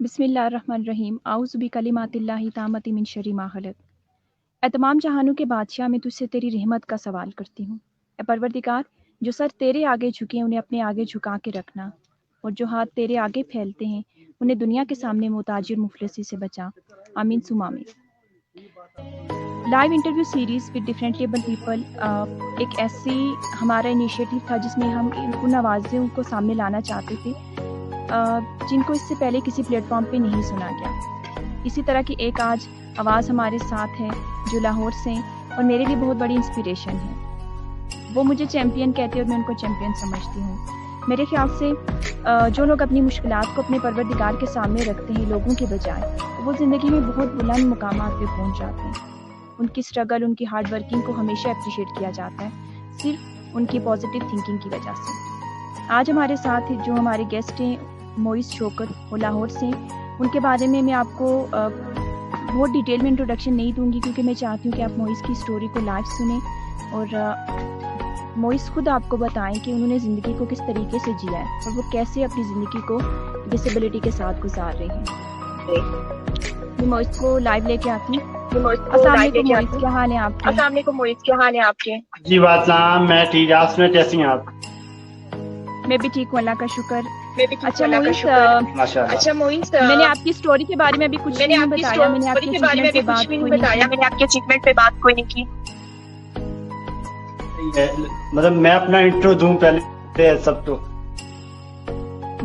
بسم اللہ الرحمن الرحیم اعوذ بکلمات اللہ التامۃ من شر ما خلق۔ اے تمام جہانوں کے بادشاہ، میں تجھ سے تیری رحمت کا سوال کرتی ہوں۔ اے پروردگار، جو سر تیرے آگے جھکے انہیں اپنے آگے جھکا کے رکھنا، اور جو ہاتھ تیرے آگے پھیلتے ہیں انہیں دنیا کے سامنے محتاجی اور مفلسی سے بچا۔ آمین ثم آمین۔ Live interview series with different able people ایک ایسی ہمارا انیشیٹو تھا جس میں ہم ان آوازوں کو سامنے لانا چاہتے تھے جن کو اس سے پہلے کسی پلیٹ فارم پہ نہیں سنا گیا۔ اسی طرح کی ایک آج آواز ہمارے ساتھ ہے جو لاہور سے ہیں اور میرے لیے بہت بڑی انسپریشن ہے۔ وہ مجھے چیمپئن کہتے ہیں اور میں ان کو چیمپئن سمجھتی ہوں۔ میرے خیال سے جو لوگ اپنی مشکلات کو اپنے پروردگار کے سامنے رکھتے ہیں لوگوں کے بجائے، وہ زندگی میں بہت بلند مقامات پہ پہنچ جاتے ہیں۔ ان کی اسٹرگل، ان کی ہارڈ ورکنگ کو ہمیشہ اپریشیٹ کیا جاتا ہے، صرف ان کی پازیٹیو تھنکنگ کی وجہ سے۔ آج ہمارے ساتھ جو ہمارے گیسٹ ہیں موئز شوکت، وہ لاہور سے، ان کے بارے میں آپ کو بہت ڈیٹیل میں انٹروڈکشن نہیں دوں گی کیونکہ میں چاہتی ہوں کہ آپ موئز کی اسٹوری کو لائیو سنیں اور موئز خود آپ کو بتائیں کہ انہوں نے زندگی کو کس طریقے سے جیا ہے اور وہ کیسے اپنی زندگی کو ڈسیبلٹی کے ساتھ گزار رہے ہیں۔ میں موئز کو لائیو لے کے آتی ہوں۔ السلام علیکم موئز، کیا حال ہے آپ کے؟ السلام علیکم موئز، کیا حال ہے آپ کے؟ جی والسلام، میں ٹھیک، آپ میں کیسی ہیں آپ؟ میں بھی ٹھیک ہوں، اللہ کا شکر۔ اچھا موئز، ماشاء اللہ۔ اچھا موئز، میں نے آپ کی اسٹوری کے بارے میں ابھی کچھ بھی نہیں بتایا، میں نے آپ کے بارے میں بھی کچھ بھی نہیں بتایا، میں نے آپ کے اچیومنٹ پہ بات کوئی نہیں کی۔ مطلب میں اپنا انٹرو دوں پہلے سب تو؟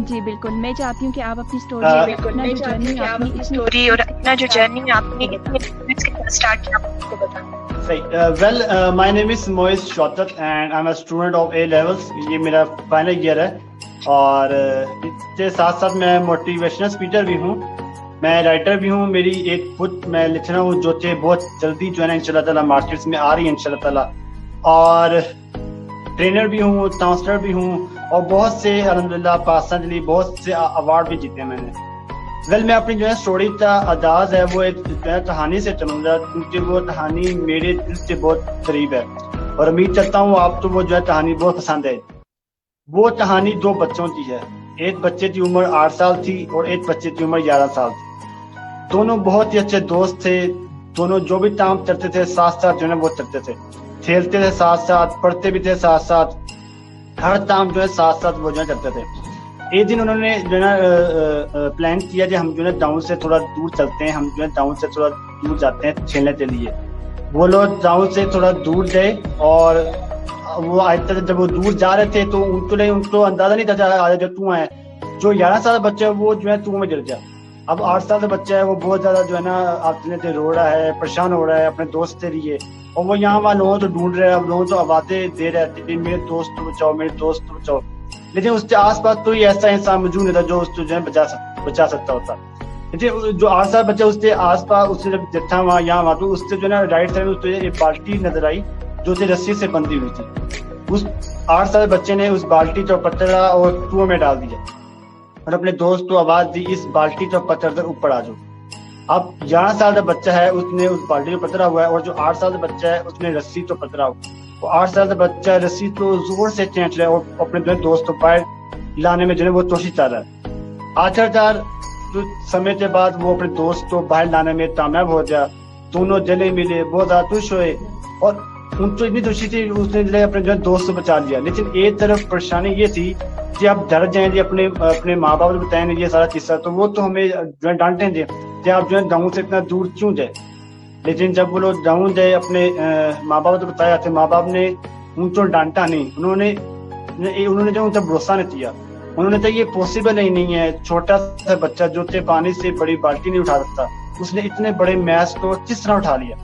جی بالکل، میں چاہتی ہوں کہ آپ اپنی بالکل، میں چاہتی ہوں کہ آپ اپنی اسٹوری اور اپنا جو جرنی آپ نے اتنے کے ساتھ اسٹارٹ کیا آپ کو بتائیں۔ Well my name is Moiz Shaukat and I am a student of A levels. یہ میرا فائنل ایئر ہے اور اس کے ساتھ ساتھ میں موٹیویشنل اسپیکر بھی ہوں، میں رائٹر بھی ہوں۔ میری ایک بک میں لکھ رہا ہوں جو کہ بہت جلدی جو ہے نا ان شاء اللہ تعالیٰ مارکیٹس میں آ رہی ہے ان شاء اللہ تعالیٰ، اور ٹرینر بھی ہوں، کاؤنسلر بھی ہوں، اور بہت سے الحمدللہ پاکستان کے لیے بہت سے ایوارڈ بھی جیتے ہیں میں نے۔ ویل میں اپنی جو ہے اسٹوری کا آغاز ہے وہ ایک جو ہے کہانی سے کروں گا کیونکہ وہ کہانی میرے دل سے بہت قریب ہے اور امید کرتا ہوں آپ کو وہ جو ہے کہانی بہت پسند ہے۔ وہ کہانی دو بچوں کی ہے، ایک بچے کی عمر 8 سال تھی اور ایک بچے کی عمر 11 سال تھی۔ دونوں بہت ہی اچھے دوست تھے، دونوں جو بھی کام کرتے تھے ساتھ ساتھ جو ہے وہ کرتے تھے، کھیلتے تھے ساتھ ساتھ، پڑھتے بھی تھے ساتھ ساتھ، ہر کام جو ہے ساتھ ساتھ وہ جو ہے کرتے تھے۔ ایک دن انہوں نے جو ہے نا پلان کیا کہ ہم جو ہے ٹاؤن سے تھوڑا دور چلتے ہیں، ہم جو ہے ٹاؤن سے تھوڑا دور جاتے ہیں کھیلنے کے لیے۔ وہ لوگ ٹاؤن سے تھوڑا دور گئے اور وہ آہستہ سے جب وہ دور جا رہے تھے تو ان کو اندازہ نہیں تھا آگے جو کنواں ہے۔ جو 11 سال کا بچہ ہے وہ جو ہے کنویں میں گر گیا۔ اب 8 سال کا بچہ ہے وہ بہت زیادہ جو ہے نا اپنے سے رو رہا ہے، پریشان ہو رہا ہے اپنے دوست کے لیے، اور وہ یہاں وہاں لوگوں کو ڈھونڈ رہے ہیں، اب لوگوں کو آوازیں دے رہے تھے میرے دوست کو بچاؤ، میرے دوست کو بچاؤ، لیکن اس کے آس پاس کوئی ایسا انسان موجود نہیں تھا جو اس کو جو ہے بچا سکتا ہوتا۔ لیکن جو 8 سال بچہ اس کے آس پاس اس سے جب دیکھا وہاں یہاں وہاں تو اس سے جو ہے نا رائٹ سائڈ میں ایک بالٹی نظر آئی جو اسے رسی سے بندھی ہوئی تھی۔ اس 8 سال بچے نے اس بالٹی کو پکڑا اور کنویں میں ڈال دیا اور اپنے دوست کو آواز دی اس بالٹی کو پکڑ کر اوپر آ جاؤ۔ اب 11 سال کا بچہ ہے اس نے اس بالٹی کو پکڑا ہوا ہے اور جو 8 سال کا بچہ ہے اس نے رسی کو پکڑا ہوا ہے۔ وہ 8 سال کا بچہ رسی کو زور سے کھینچ رہا ہے اور اپنے جو ہے دوست کو باہر لانے میں جو ہے وہ کوشش کر رہا ہے۔ آخرکار کچھ سمے کے بعد وہ اپنے دوست کو باہر لانے میں کامیاب ہو گیا، دونوں جلے ملے، بہت زیادہ خوش ہوئے اور ان کو اتنی خوشی تھی اس نے اپنے جو ہے دوست کو بچا لیا۔ لیکن ایک طرف پریشانی یہ تھی کہ آپ ڈر جائیں گے، اپنے ماں باپ کو بتائیں گے یہ سارا قصہ تو وہ تو ہمیں جو ہے ڈانٹیں گے کہ آپ جو ہے گاؤں سے اتنا دور کیوں جائے۔ لیکن جب وہ لوگ گاؤں گئے اپنے ماں باپ کو بتایا تو ماں باپ نے ان کو ڈانٹا نہیں، انہوں نے جو ان کا بھروسہ نہیں کیا، انہوں نے کہا یہ پاسبل ہی نہیں ہے، چھوٹا سا بچہ جو کہ پانی سے بڑی بالٹی نہیں اٹھا سکتا اس نے اتنے بڑے میس کو کس طرح اٹھا لیا۔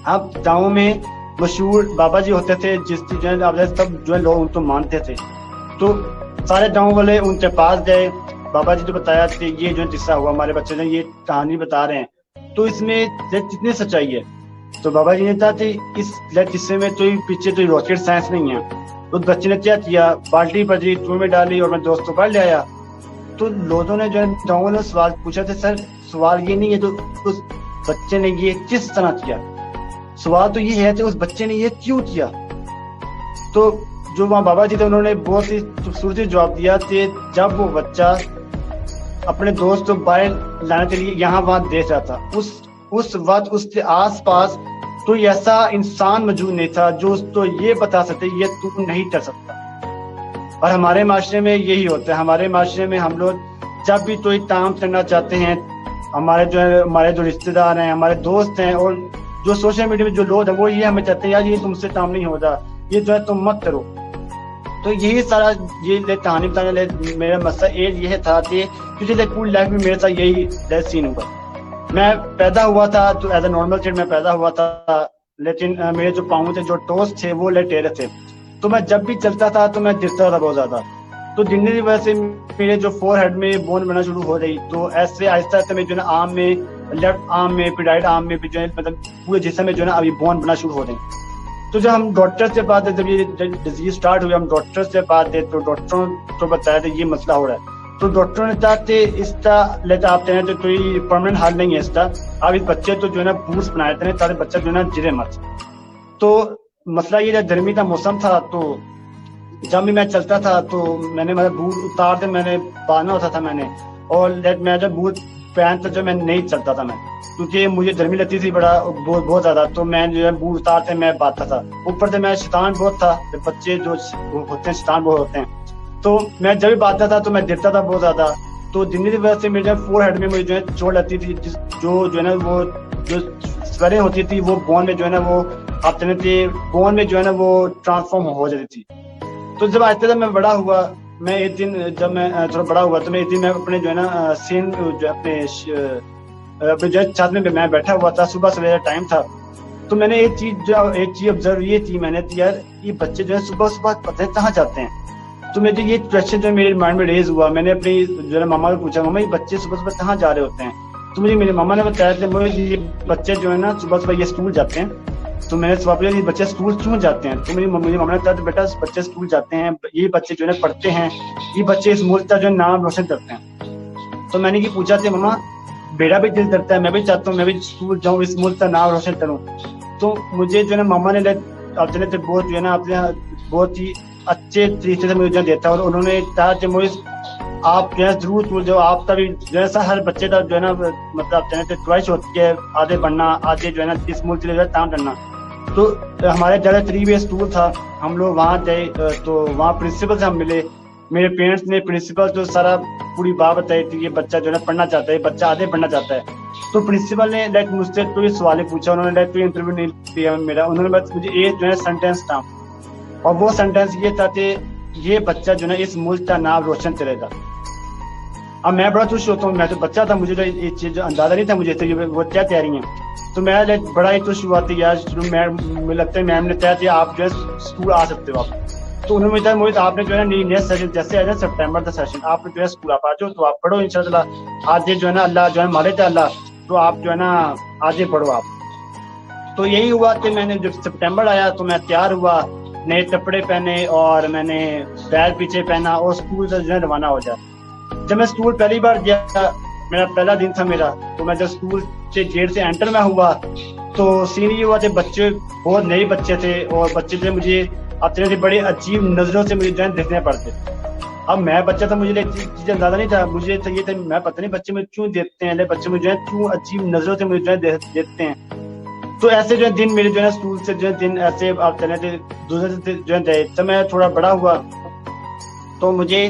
اب گاؤں میں مشہور بابا جی ہوتے تھے جس کی جو ہے سب جو ہے لوگ ان کو مانتے تھے، تو سارے گاؤں والے ان کے پاس گئے، بابا جی کو بتایا کہ یہ جو قصہ ہوا ہمارے بچے نے یہ کہانی بتا رہے ہیں تو اس میں کتنی سچائی ہے۔ تو بابا جی نے کہا کہ اس قصے میں کوئی پیچھے کوئی راکٹ سائنس نہیں ہے۔ اس بچے نے کیا بالٹی بجی کنویں میں ڈالی اور میں دوست کو باہر لے آیا۔ تو لوگوں نے جو ہے گاؤں والوں نے سوال پوچھا تھا، سر سوال یہ نہیں ہے تو اس بچے نے یہ کس طرح کیا، سوال تو یہ ہے کہ اس بچے نے یہ کیوں کیا۔ تو جو وہاں بابا جی تھے انہوں نے بہت ہی خوبصورتی جواب دیا کہ جب وہ بچہ اپنے دوست کو باہر لانے کے لیے یہاں وہاں دیکھ رہا تھا. اس وقت اس کے آس پاس کوئی ایسا انسان موجود نہیں تھا جو اس کو یہ بتا سکتے یہ تو نہیں کر سکتا. اور ہمارے معاشرے میں یہی ہوتا ہے. ہمارے معاشرے میں ہم لوگ جب بھی کوئی کام کرنا چاہتے ہیں, ہمارے جو رشتے دار ہیں, ہمارے دوست ہیں, اور جو سوشل میڈیا میں جو لوگ ہیں, وہ یہ ہمیں چاہتے ہیں یار یہ تم سے کام نہیں ہوتا, یہ جو ہے تم مت کرو. تو یہی سارا یہ کہانی بتانے میرا مسئلہ یہ تھا کہ کیونکہ پوری لائف میں میرے ساتھ یہی سین ہوا. میں پیدا ہوا تھا تو ایز اے نارمل کڈ میں پیدا ہوا تھا, لیکن میرے جو پاؤں تھے, جو ٹوز تھے, وہ ٹیڑے تھے. تو میں جب بھی چلتا تھا تو میں گرتا تھا بہت زیادہ. تو گرنے کی وجہ سے میرے جو فور ہیڈ میں بون بننا شروع ہو گئی. تو ایسے آہستہ آہستہ میں جو ہے نا آرم میں, لیفٹ آرم میں, پھر رائٹ آرم میں بھی جو ہے مطلب پورے جسم میں جو ہے نا ابھی بون بننا شروع ہو گئی. تو جب ہم ڈاکٹر سے بات جب یہ ڈیزیز اسٹارٹ ہوئی, ہم ڈاکٹر سے بات دے تو ڈاکٹروں کو بتایا تھا یہ مسئلہ ہو رہا ہے. تو ڈاکٹروں نے کہا کہ اس کا لیتا آپ کہیں تو کوئی پرماننٹ حل نہیں ہے اس کا, آپ اس بچے تو جو ہے نا بوٹس بنائے تھے تاکہ بچہ جو ہے نا گرے مت. تو مسئلہ یہ جب گرمی کا موسم تھا تو جب بھی میں چلتا تھا تو میں نے بوٹ اتار دے, میں نے باندھنا ہوتا تھا میں نے, اور میں جب بوٹ پہنتا جو میں نہیں چلتا تھا میں, کیونکہ مجھے گرمی لگتی تھی بہت زیادہ. تو میں جو ہے بوٹ اتارتے میں باندھتا تھا. اوپر سے میں شیطان بہت تھا, بچے جو ہوتے ہیں شیطان بہت ہوتے ہیں. تو میں جب بھی باندھتا تھا تو میں گرتا تھا بہت زیادہ. تو گرنے کی وجہ سے میرے جو فور ہیڈ میں مجھے جو ہے چوٹ لگتی تھی, جو ہے نا وہ جو سویلنگ ہوتی تھی وہ بون میں جو ہے نا وہ آپ جانے تھے بون میں جو ہے نا وہ ٹرانسفارم ہو جاتی تھی. تو جب آہستہ میں بڑا ہوا, میں ایک دن جب میں تھوڑا بڑا ہوا تو میں ایک دن میں اپنے جو ہے نا سین جو اپنے جو ہے چھت میں میں بیٹھا ہوا تھا, صبح سویرے ٹائم تھا. تو میں نے ایک چیز آبزرو یہ تھی میں نے یار یہ بچے جو ہے صبح صبح پتہ ہے کہاں جاتے ہیں. تو مجھے یہ کویشچن جو میرے مائنڈ میں ریز ہوا. میں نے اپنی جو ہے ماما کو پوچھا, ماما یہ بچے صبح صبح کہاں جا رہے ہوتے ہیں. تو مجھے میری ماما نے بتایا کہ مجھے یہ بچے جو ہے نا صبح صبح یہ اسکول جاتے ہیں. تو میں نے سوال پوچھا یہ بچے اسکول کیوں جاتے ہیں. تو میری ماما نے کہا بیٹا بچے اسکول جاتے ہیں, یہ بچے جو ہے پڑھتے ہیں, یہ بچے اس ملک کا جو ہے نام روشن کرتے ہیں. تو میں نے یہ پوچھا کہ ماما میرا بھی دل کرتا ہے, میں بھی چاہتا ہوں میں بھی اسکول جاؤں, اس ملک کا نام روشن کروں. تو مجھے جو ہے نا ماما نے اپنے بہت جو ہے نا اپنے بہت ہی اچھے طریقے سے مجھے دیتا, اور انہوں نے کہا کہ مجھے آپ جو ہے ضرور جو آپ کا بھی جیسا ہر بچے کا جو ہے نا مطلب چوائس ہوتی ہے آگے بڑھنا, آگے جو ہے نا اس ملک کے لیے کام کرنا. تو ہمارے زیادہ قریب اسکول تھا, ہم لوگ وہاں گئے تو وہاں پرنسپل سے ہم ملے. میرے پیرنٹس نے پرنسپل جو سارا پوری بات بتائی تھی یہ بچہ جو ہے نا پڑھنا چاہتا ہے, بچہ آگے بڑھنا چاہتا ہے. تو پرنسپل نے مجھ سے کوئی سوال پوچھا, انہوں نے کوئی انٹرویو نہیں لیا میرا. انہوں نے بس مجھے ایک جو ہے سینٹینس تھا, اور وہ سینٹینس یہ تھا کہ یہ بچہ جو ہے اس ملک کا نام روشن کرے گا. اب میں بڑا خوش ہوتا ہوں, میں تو بچہ تھا, مجھے یہ چیز اندازہ نہیں تھا مجھے وہ کیا تیاری ہیں. تو میں بڑا ہی خوش ہوا تھی یار, مجھے لگتا ہے میم نے طے کیا آپ جو ہے اسکول آ سکتے ہو آپ. تو انہوں نے بتایا مجھے آپ نے جو ہے نا نیکسٹ سیشن جیسے آیا سپٹمبر کا سیشن آپ جو ہے اسکول آپ آ جاؤ, تو آپ پڑھو انشاءاللہ آگے جو ہے نا اللہ جو ہے مالک ہے اللہ, تو آپ جو ہے نا آگے پڑھو آپ. تو یہی ہوا کہ میں نے جب سپٹمبر آیا تو میں تیار ہوا, نئے کپڑے پہنے اور میں نے بیگ پیچھے پہنا اور اسکول سے جو ہے روانہ ہو جایا. جب میں اسکول پہلی بار گیا, میرا پہلا دن تھا میرا, تو میں جب اسکول سے گیٹ سے انٹر میں ہوا تو سین یہ ہوا کہ بچے بہت نئے بچے تھے, اور بچے جو مجھے اپنے سے بڑے عجیب نظروں سے مجھے جو ہے دیکھنے پڑتے. اب میں بچہ تھا, مجھے چیزیں اندازہ نہیں تھا, مجھے یہ تھا میں پتہ نہیں بچے مجھے کیوں دیکھتے ہیں, بچے مجھے جو ہے کیوں عجیب نظروں سے مجھے جو ہے دیکھتے ہیں. تو ایسے جو ہے دن میرے جو ہے اسکول سے جو ہے دن ایسے آپ چلے تھے دوسرے جو ہے. جب میں تھوڑا بڑا ہوا تو مجھے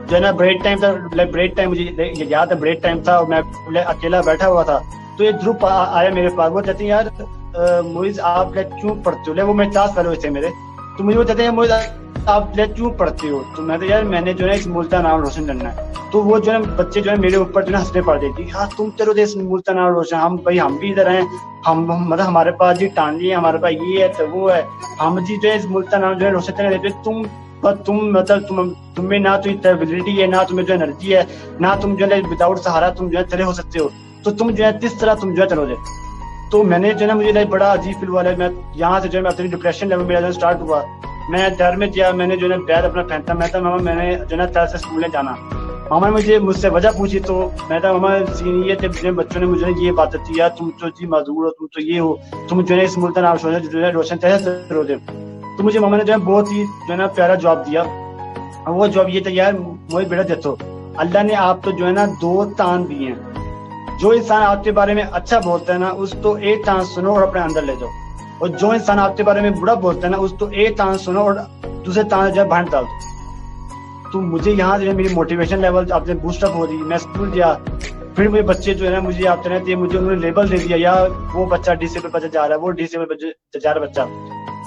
جو ہے نا بریک ٹائم تھا, بریک ٹائم مجھے یاد ہے بریک ٹائم تھا, اور میں اکیلا بیٹھا ہوا تھا. تو یہ گروپ آیا میرے پاس, وہ کہتے ہیں یار موئز آپ کیوں پڑھتے ہو, وہ میرے کلاس فیلو تھے میرے. تو مجھے وہ کہتے ہیں موئز آپ کیوں پڑھتے ہو. تو میں تو یار میں نے جو ہے اس ملک کا نام روشن کرنا ہے. تو وہ جو ہے بچے جو ہے میرے اوپر جو ہے ہنسنے پڑ گئے کہ ہاں تم چلو اس ملک کا نام روشن, ہم بھائی ہم بھی ادھر ہیں, ہم مطلب ہمارے پاس جی ٹانگی ہے, ہمارے پاس یہ ہے تو وہ ہے, ہم جی جو ہے اس ملک کا نام جو ہے روشن کرنے دیتے. تم مطلب تم میں نہ تو ایبلٹی ہے, نہ تمہیں جو انرجی ہے, نہ تم جو ہے وداؤٹ سہارا تم جو ہے چلے ہو سکتے ہو, تو تم جو ہے کس طرح تم جو ہے چلو گے. تو میں نے جو ہے نا مجھے بڑا عجیب فیل ہوا ہے. میں یہاں سے جو ہے اپنی ڈپریشن لیول میرا جو اسٹارٹ ہوا. میں ڈر میں کیا, میں نے جو ہے بیگ اپنا پھینکتا, میں تھا ماما میں نے جو ہے نا سے اسکول میں جانا. ماما نے مجھ سے وجہ پوچھی, تو میں تھا ماما سین یہ تھے بچوں نے مجھے یہ بات کی یار تم تو جی معذور ہو, تم تو یہ ہو, تم جو ہے اس ملک کا نام روشن کیسے کرو گے. تو مجھے ماما نے جو ہے بہت ہی جو ہے نا پیارا جواب دیا. وہ جواب یہ تھا یار مجھے بیٹا دیکھو اللہ نے آپ کو جو ہے نا 2 کان دیے ہیں. جو انسان آپ کے بارے میں اچھا بولتا ہے نا اس کو ایک کان سنو اور اپنے اندر لے جاؤ, اور جو انسان آپ کے بارے میں برا بولتا ہے نا اس کو ایک کان سنو اور دوسرے کان جو ہے باہر ڈال دو. تو مجھے یہاں جو ہے میری موٹیویشن لیول آپ نے بوسٹ اپ ہو رہی. میں اسکول گیا, پھر مجھے بچے جو ہے نا مجھے آپ نے مجھے انہوں نے لیبل دے دیا, یا وہ بچہ ڈسیبل بچہ جا رہا ہے, وہ ڈسیبل جا رہا بچہ.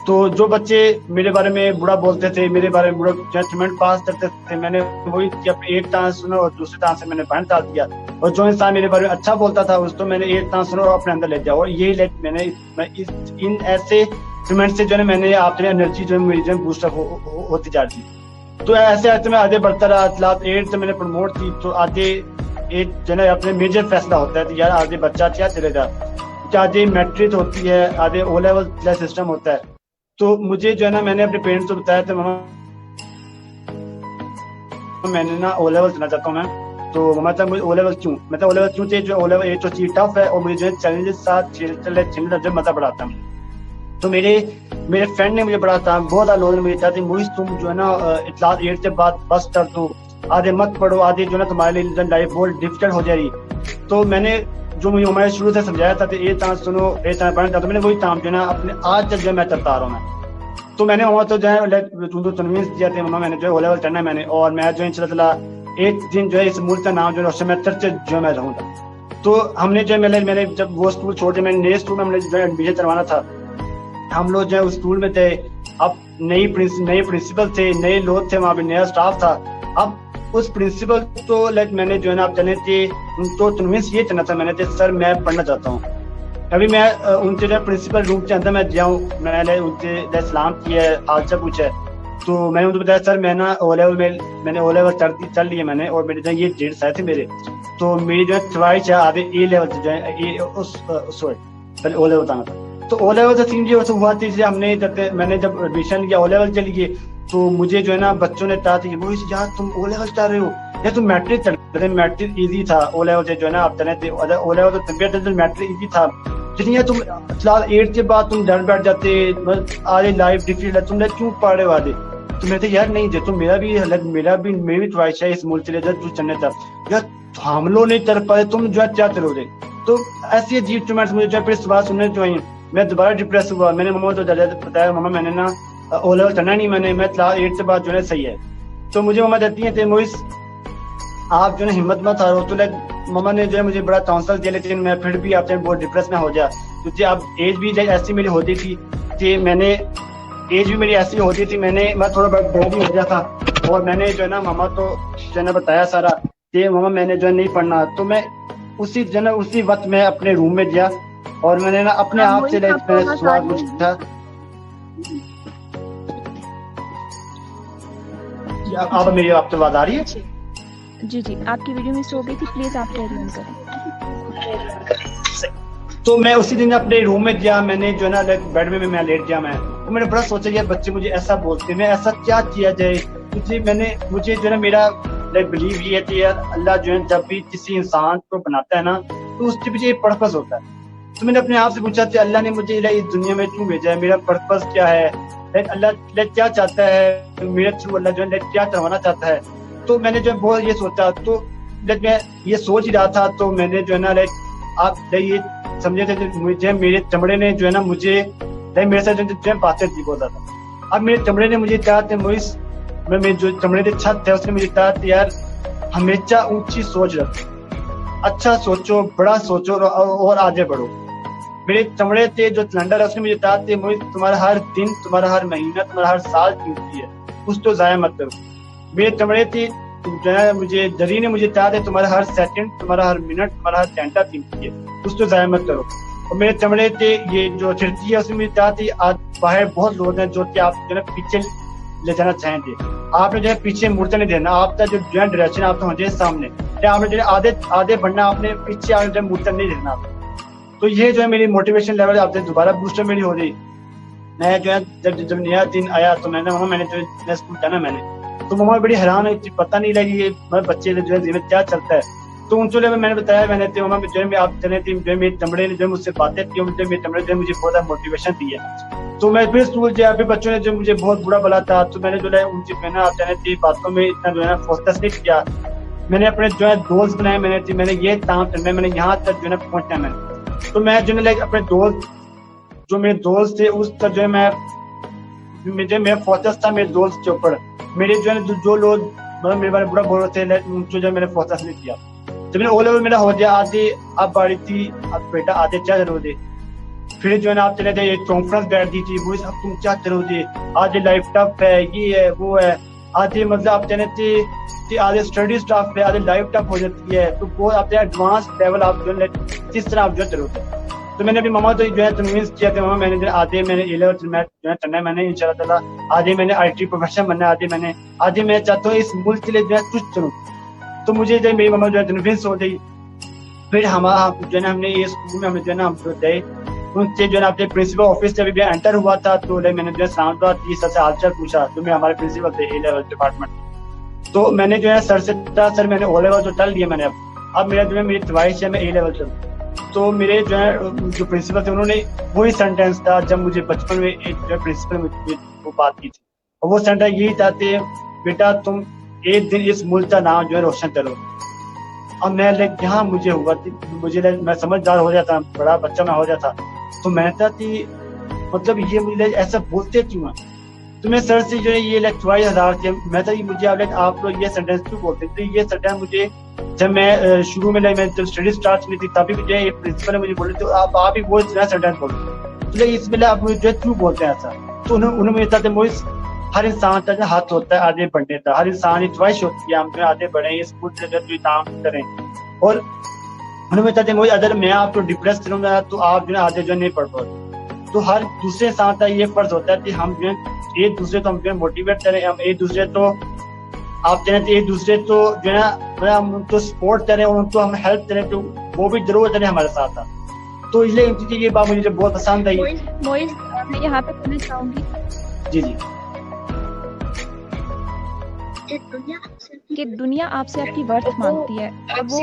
تو جو بچے میرے بارے میں برا بولتے تھے, میرے بارے میں برا ججمنٹ پاس کرتے تھے, میں نے وہی ایک ٹانس سنا اور دوسرے ٹانس سے میں نے باہر ڈال دیا. اور جو انسان میرے بارے میں اچھا بولتا تھا اس کو میں نے ایک ٹانس سنا اور اپنے اندر لے جاؤ. اور یہی میں نے ان ایسے ایکسپریمنٹ سے جو ہے میں نے آپ نے انرجی جو ہے میری جو ہے بوسٹ اپ ہوتی جا رہی. تو ایسے ایسے میں آگے بڑھتا رہا. کلاس 8 سے میں نے پروموٹ کی, تو آگے ایک جو ہے نا اپنے میجر فیصلہ ہوتا ہے کہ یار آگے بچہ کیا چلے گا. آگے میٹرک ہوتی ہے, آگے او لیول سسٹم ہوتا ہے. تو مجھے جو ہے نا میں نے اپنے پیرنٹس کو بتایا تھا ماما میں نے نا او لیول چلنا چاہتا ہوں میں. تو ماما تھا مجھے او لیول کیوں, میں او لیول کیوں چاہیے, جو او لیول ایک تو چیز ٹف ہے اور مجھے جو ہے چیلنجز ساتھ چھیلنے جو مزہ بڑھاتا ہے. تو میرے فرینڈ نے مجھے بڑا تھا, بہت زیادہ لوگوں نے مجھے کہا تھا مویز تم جو ہے نا کلاس 8 کے بعد بس کر دو, آدھے مت پڑھو, آدھے جو ہے نا تمہارے لیے لائف بہت ڈیفیکلٹ ہو جائے گی. تو میں نے جو مجھے ہمارے شروع سے سمجھایا تھا کہ یہ چانس سنو یہ چانس پڑھنا تھا, تو میں نے وہی کام جو ہے نا اپنے آج تک جو ہے میں چلتا آ رہا ہوں میں. تو میں نے وہاں تو جو ہے تنوین دیا تھا ماما میں نے جو ہے او لیول کرنا ہے میں نے, اور میں جو ہے انشاء اللہ ایک دن جو ہے اس ملک کا نام جو ہے میں چرچے جو ہے میں رہوں گا. تو ہم نے جو ہے میں نے جب وہ اسکول چھوڑ دیا, میں نے نئے اسکول میں ہم نے جو ہے ایڈمیشن کروانا تھا. ہم لوگ جو ہے اس اسکول میں تھے, اب نئے پرنسپل تھے, نئے لوگ تھے, وہاں پہ نیا اسٹاف تھا. اب اس پرنسپل تو میں نے جو ہے نا آپ چلے تھے تو تنوین یہ چلنا تھا میں نے سر میں پڑھنا چاہتا ہوں. ابھی میں ان کے جو پرنسپل روم کے اندر میں جاؤں, میں نے ان سے سلام کیا ہے, حادثہ پوچھا ہے. تو میں نے ان کو بتایا سر میں نا او لیول میں نے او لیول چل لیے میں نے, اور میرے جو ہے یہ 1.5 سال تھے میرے. تو میری جو ہے خواہش ہے آگے اے لیول سے جو ہے پہلے او لیول آنا تھا. تو او لیول سے سین جو ہوا تھی ہم نے میں نے جب ایڈمیشن لیا او لیول چلی گئی, تو مجھے جو ہے نا بچوں نے کہا تھا وہ یار تم او لیول چاہ رہے ہو یا تم میٹرک چل رہے تھے. میٹرک ایزی تھا, او لیول سے جو ہے نا آپ چلے تھے او لیول سے میٹرک ایزی تھا. جتنی تم کلاس 8 کے بعد تم ڈر بیٹھ جاتے آگے لائف ڈیفیکلٹ ہے, تم نے کیوں پڑھ رہے ہو آگے. تو میں یار نہیں دیکھو میرا بھی خواہش ہے اس ملک چلے جا تو چلنے تھا یار, ہم لوگ نہیں چل پائے, تم جو ہے کیا چلو گے. تو ایسی عجیب ٹومنٹس مجھے جو ہے پھر صبح سننے جو آئی. میں دوبارہ ڈپریس ہوا, میں نے ماما کو بتایا ماما میں نے نا او لیول کرنا نہیں, میں کلاس 8 سے بعد جو ہے صحیح ہے. تو مجھے ماما کہتی ہیں مویز آپ جو ہے ہمت مت ہارو. تو ماما نے جو ہے مجھے بڑا کاؤنسل دیا, لیکن میں پھر بھی آپ نے بہت ڈپریس میں ہو جا, کیونکہ اب ایج بھی ایسی میری ہوتی تھی کہ میں تھوڑا بڑا بھی ہو گیا تھا. اور میں نے جو ہے نا ماما تو جو ہے نا بتایا سارا کہ ماما میں نے جو ہے نہیں پڑھنا. تو میں اسی وقت میں اپنے روم میں گیا اور میں نے نا اپنے آپ سے سوال پوچھا. اب میری آپ سے آواز آ رہی ہے؟ جی آپ کی ویڈیو مس ہو گئی تھی, پلیز آپ کیری آن کریں. تو میں اسی دن اپنے روم میں گیا, میں نے جو ہے نا بیڈ میں لیٹ گیا. میں نے بڑا سوچا یار بچے مجھے ایسا بولتے ہیں, میں ایسا کیا کیا جائے. مجھے جو ہے نا میرا بلیو یہ ہے کہ یار اللہ جو ہے جب بھی کسی انسان کو بناتا ہے نا تو اس کے پیچھے ایک پرپس ہوتا ہے. تو میں نے اپنے آپ سے پوچھا کہ اللہ نے مجھے اس دنیا میں کیوں بھیجا ہے, میرا پرپس کیا ہے, اللہ کیا چاہتا ہے میرے تھرو, اللہ جو ہے کیا کروانا چاہتا ہے. تو میں نے جو ہے بہت یہ سوچا, تو میں یہ سوچ ہی رہا تھا تو میں نے جو ہے نا آپ یہ سمجھے تھے مجھے میرے چمڑے نے جو ہے نا مجھے میرے ساتھ جو ہے باتیں تھی بہت زیادہ. اب میرے چمڑے نے مجھے کہا کہ مویز میں جو چمڑے کی چھت ہے اس نے مجھے کہا کہ یار ہمیشہ اونچی سوچ رکھو, اچھا سوچو, بڑا سوچو اور آگے بڑھو. میرے چمڑے تھے جو سلنڈر ہے اس نے مجھے کہا کہ مویز تمہارا ہر دن, تمہارا ہر مہینہ, تمہارا ہر سال قیمتی ہے, اس کو ضائع مت کرو. میرے چمڑے تھے جو ہے مجھے دری نے مجھے کہا کہ تمہارا ہر سیکنڈ, تمہارا ہر منٹ, تمہارا ہر گھنٹہ قیمتی ہے, اس کو ضائع مت کرو. اور میرے چمڑے تھے یہ جو کھڑکی ہے اس میں مجھے کہا تھی آج باہر بہت لوگ ہیں جو کہ آپ جو ہے پیچھے لے جانا چاہیں گے, آپ نے جو ہے پیچھے مڑتے نہیں دینا, آپ کا جو ہے ڈائریکشن آپ کو ہونا سامنے, آپ نے جو ہے آدھے بڑھنا, آپ نے پیچھے آپ نے مڑتے نہیں دینا. تو یہ جو ہے میری موٹیویشن لیول آپ سے دوبارہ بوسٹر میری ہو رہی. میں جو ہے جب نیا دن آیا تو میں نے جو اسکول جانا میں نے, تو ماما بڑی حیران ہوئی, پتہ نہیں لگی یہ بچے جو ہے ذہن کیا چلتا ہے. تو ان چولہے میں نے بتایا میں نے ماما جو ہے آپ چلے تھے جو ہے میرے چمڑے نے جو ہے مجھ سے باتیں کی, میرے چمڑے جو ہے مجھے بہت زیادہ موٹیویشن دی ہے. تو میں پھر اسکول گیا, پھر بچوں نے جو مجھے بہت برا بولا تھا, تو میں نے جو ہے ان کی آپ چلے تھی باتوں میں اتنا جو ہے نا فوکس نہیں کیا. میں نے اپنے جو ہے دوست بنائے, میں نے یہ کام کرنا ہے, میں نے یہاں تک جو ہے پہنچنا ہے. میں نے تو میں جو ہے لائک اپنے دوست, جو میرے دوست تھے اس تک جو ہے میرا فوکس تھا میرے دوست کے اوپر. میرے جو ہے جو لوگ مطلب میرے بارے برا بول رہے تھے ان کو جو ہے میں نے فوکس نہیں کیا. جب میں او لیول میرا ہو گیا, آدھے اب باری تھی, اب بیٹا آدھے کیا کرو گے, پھر جو ہے نا آپ چلے تھے یہ کانفرنس بیٹھ دی تھی, وہ اب تم کیا کرو گے, آدھے لائف ٹف ہے, یہ ہے وہ ہے, آدھے مطلب آپ چلے تھے کہ آدھے اسٹڈی اسٹاف ہے, آدھے لائف ٹف ہو جاتی ہے, تو وہ آپ ایڈوانس لیول آپ جو ہے کس طرح آپ جو ہے چلو گے. تو میں نے اپنی ماما تو جو ہے کنوینس کیا کہ ماما میں نے آدھے میں نے اے لیول میں جو ہے کرنا ہے, میں نے ان شاء اللہ تعالیٰ آدھے میں نے آئی ٹی پروفیشنل بننا ہے, آدھے میں چاہتا ہوں اس ملک کے لیے جو ہے کچھ چلوں. تو مجھے جو ہے میری ماما جو ہے کنوینس ہو گئی. پھر ہمارا جو ہے نا ہم نے یہ اسکول میں ہم نے جو ہے نا ہم جو گئے ان سے جو ہے نا اپنے پرنسپل آفس جب بھی انٹر ہوا تھا تو میں نے جو ہے سلام کا 30 سر سے حال چال پوچھا, جو میں ہمارے پرنسپل تھے اے لیول ڈپارٹمنٹ. تو میں نے جو ہے سر سے کہا سر میں نے او لیول تو ٹل لیا, میں نے اب میرا جو ہے میری خواہش ہے میں اے لیول چلوں. تو میرے جو ہے جو پرنسپل تھے انہوں نے وہی سینٹینس تھا جب مجھے بچپن میں ایک جو ہے پرنسپل مجھے وہ بات کی تھی, اور وہ سینٹینس یہی تھا کہ بیٹا تم ایک دن اس ملک کا نام جو ہے روشن کرو. اب میں یہاں مجھے ہوا مجھے میں سمجھدار ہو جاتا, بڑا بچہ میں ہو جاتا, تو میں کہتا کہ مطلب یہ مجھے ایسا بولتے کیوں ہیں. تو میں سر سے جو ہے یہ 24,000 تھے, میں تھا مجھے آپ لوگ یہ سینٹینس کیوں بولتے ہیں. تو یہ سینٹینس مجھے جب میں شروع میں جب اسٹڈی اسٹارٹ کی تھی تبھی مجھے یہ پرنسپل نے مجھے بولے تو آپ ہی وہ سینٹینس بولتے تو اس میں آپ مجھے کیوں بولتے ہیں ایسا. تو انہوں نے مجھے کہا کہ ہر انسان کا ہاتھ ہوتا ہے آگے بڑھنے کا, ہر انسان کی خواہش ہوتی ہے ہم جو آگے بڑھیں, اس ملک سے کام کریں. اور انہوں نے کہا کہ اگر میں آپ کو ڈپریس کروں گا تو آپ جو ہے آگے جو نہیں پڑھ پاتے. تو ہر دوسرے انسان کا یہ فرض ہوتا ہے کہ ہم جو ہے ایک دوسرے کو ہم جو ہے موٹیویٹ کریں, ہم ایک دوسرے تو آپ جو ہے ایک دوسرے تو جو ہے نا ہم ان کو سپورٹ کریں اور ان کو ہم ہیلپ کریں, تو وہ بھی ضرور کریں ہمارے ساتھ تھا. تو اس لیے یہ بات مجھے بہت پسند آئی. موئز میں یہاں پہ کہنا چاہوں گی جی جی کہ دنیا آپ سے آپ کی ورتھ مانگتی ہے, اور وہ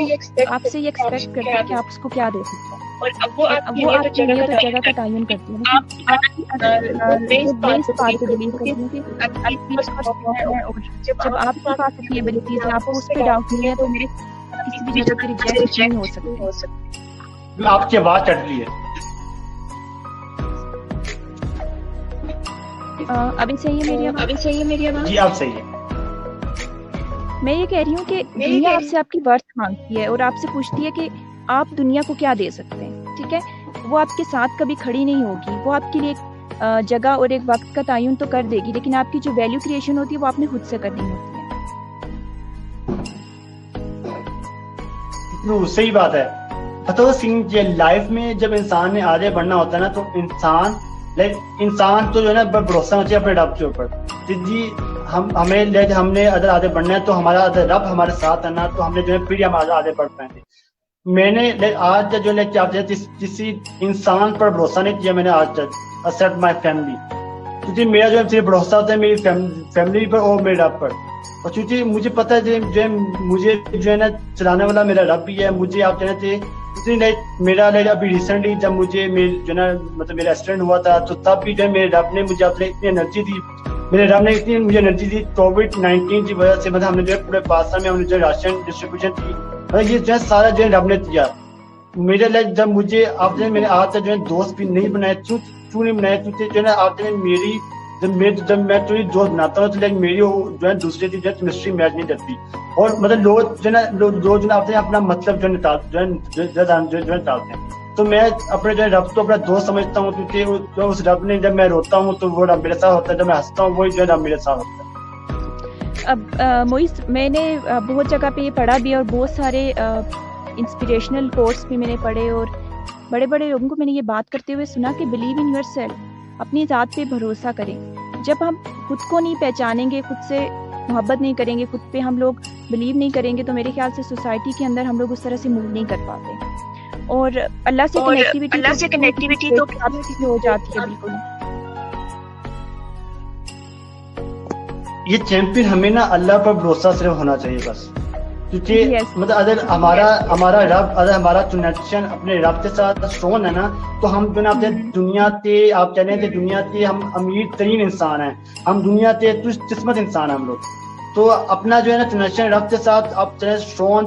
آپ سے یہ ایکسپیکٹ کرتی ہے کہ آپ اس کو کیا دے سکتے ہیں, اور اب وہ آپ کی تو جگہ کا تعین کرتی ہے. جب آپ کے پاس اپنی ایبلٹیز ہیں, آپ کو اس پہ ڈاؤٹ نہیں ہے, تو میرے کسی بھی جگہ کی ریجیکٹ نہیں ہو سکتی. آپ کی آواز چڑھ رہی ہے. ابھی صحیح ہے میری آواز. جی آپ صحیح ہے. میں یہ کہہ رہی ہوں کہ دنیا آپ سے آپ کی ورتھ مانگتی ہے اور آپ سے پوچھتی ہے کہ آپ دنیا کو کیا دے سکتے ہیں. ٹھیک ہے, وہ آپ کے ساتھ کبھی کھڑی نہیں ہوگی, وہ آپ کے لیے ایک جگہ اور ایک وقت کا تعین تو کر دے گی, لیکن آپ کی جو ویلیو کریشن ہوتی ہے وہ آپ نے خود سے کرنی ہوتی ہے. صحیح بات ہے. بتاؤ سنگھ, لائف میں جب انسان نے آگے بڑھنا ہوتا ہے نا, تو انسان تو جو ہے نا بھروسہ ہونا چاہیے اپنے رب کے اوپر. جی ہم نے اگر آگے بڑھنا ہے تو ہمارا اگر رب ہمارے ساتھ ہے نا, تو ہم نے جو ہے پھر ہم آگے بڑھ پائیں گے. میں نے آج جو ہے کسی انسان پر بھروسہ نہیں کیا. میں نے آج تک ایکسپٹ مائی فیملی, کیونکہ میرا جو ہے صرف بھروسہ ہوتا ہے میری فیملی پر اور میرے رب پر. اور چونکہ مجھے پتہ ہے جو ہے مجھے جو ہے نا چلانے والا میرا رب بھی ہے. مجھے آپ جو ہے میرا ابھی ریسنٹلی جب مجھے جو ہے نا مطلب میرا ایکسیڈنٹ ہوا تھا, تو تب بھی جو ہے میرے رب نے مجھے اپنے اتنی انرجی دی, میرے رب نے اتنی مجھے انرجی دی. کووڈ-19 کی وجہ سے مطلب ہم نے جو ہے پورے پاکستان میں ہم نے جو راشن ڈسٹریبیوشن کی, مطلب یہ جو ہے سارا جو ہے رب نے کیا میرے لیے. جب مجھے آپ نے میرے آج تک جو ہے دوست بھی نہیں بنائے, کیوں نہیں بنائے, کیونکہ جو ہے نا آپ نے میری جب میں جو دوست بناتا ہوں تو میری جو ہے دوسرے کی جو ہے کیمسٹری میچ نہیں کرتی. اور مطلب لوگ جو ہے آپ نے اپنا مطلب جو ہے ڈالتے ہیں. تو میں اپنے جو ہے رب کو اپنا دوست سمجھتا ہوں, کیونکہ اس رب نے جب میں روتا ہوں تو وہ رب میرے ساتھ ہوتا ہے, جب میں ہنستا ہوں وہی جو ہے رب میرے ساتھ ہوتا ہے. اب موئز, میں نے بہت جگہ پہ یہ پڑھا بھی, اور بہت سارے انسپریشنل کوٹس بھی میں نے پڑھے, اور بڑے بڑے لوگوں کو میں نے یہ بات کرتے ہوئے سنا کہ بلیو ان یور سیلف, اپنی ذات پہ بھروسہ کریں. جب ہم خود کو نہیں پہچانیں گے, خود سے محبت نہیں کریں گے, خود پہ ہم لوگ بلیو نہیں کریں گے, تو میرے خیال سے سوسائٹی کے اندر ہم لوگ اس طرح سے موو نہیں کر پاتے. اور اللہ سے کنیکٹیوٹی تو ہو جاتی ہے بالکل. یہ چیمپئن ہمیں نا اللہ پر بھروسہ صرف ہونا چاہیے بس, کیونکہ مطلب اگر ہمارا رب, اگر ہمارا کنیکشن اپنے رب کے ساتھ اسٹرونگ ہے نا, تو ہم جو نا دنیا کے آپ کہہ رہے ہیں کہ دنیا کے ہم امیر ترین انسان ہیں, ہم دنیا کے قسمت انسان ہیں ہم لوگ. تو اپنا جو ہے نا کنیکشن رب کے ساتھ آپ اسٹرونگ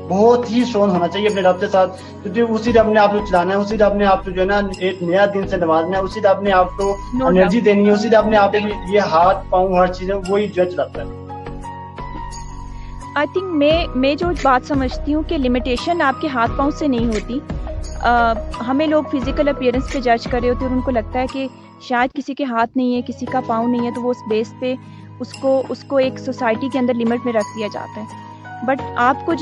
بہت ہی اسٹرونگ ہونا چاہیے اپنے رب کے ساتھ, کیونکہ اسی رب نے آپ کو چلانا ہے, اسی رب نے آپ کو جو ہے نا ایک نیا دن سے نوازنا ہے, اسی رب نے آپ کو انرجی دینی ہے, اسی رب نے آپ کو یہ ہاتھ پاؤں ہر چیز وہی جو ہے چلاتا ہے. آئی تھنک میں جو بات سمجھتی ہوں کہ لمیٹیشن آپ کے ہاتھ پاؤں سے نہیں ہوتی. ہمیں لوگ فزیکل اپیئرنس پہ جج کر رہے ہوتے ہیں اور ان کو لگتا ہے کہ شاید کسی کے ہاتھ نہیں ہے, کسی کا پاؤں نہیں ہے, تو وہ اس بیس پہ اس کو ایک سوسائٹی کے اندر لمٹ میں رکھ دیا جاتا ہے. بٹ آپ کو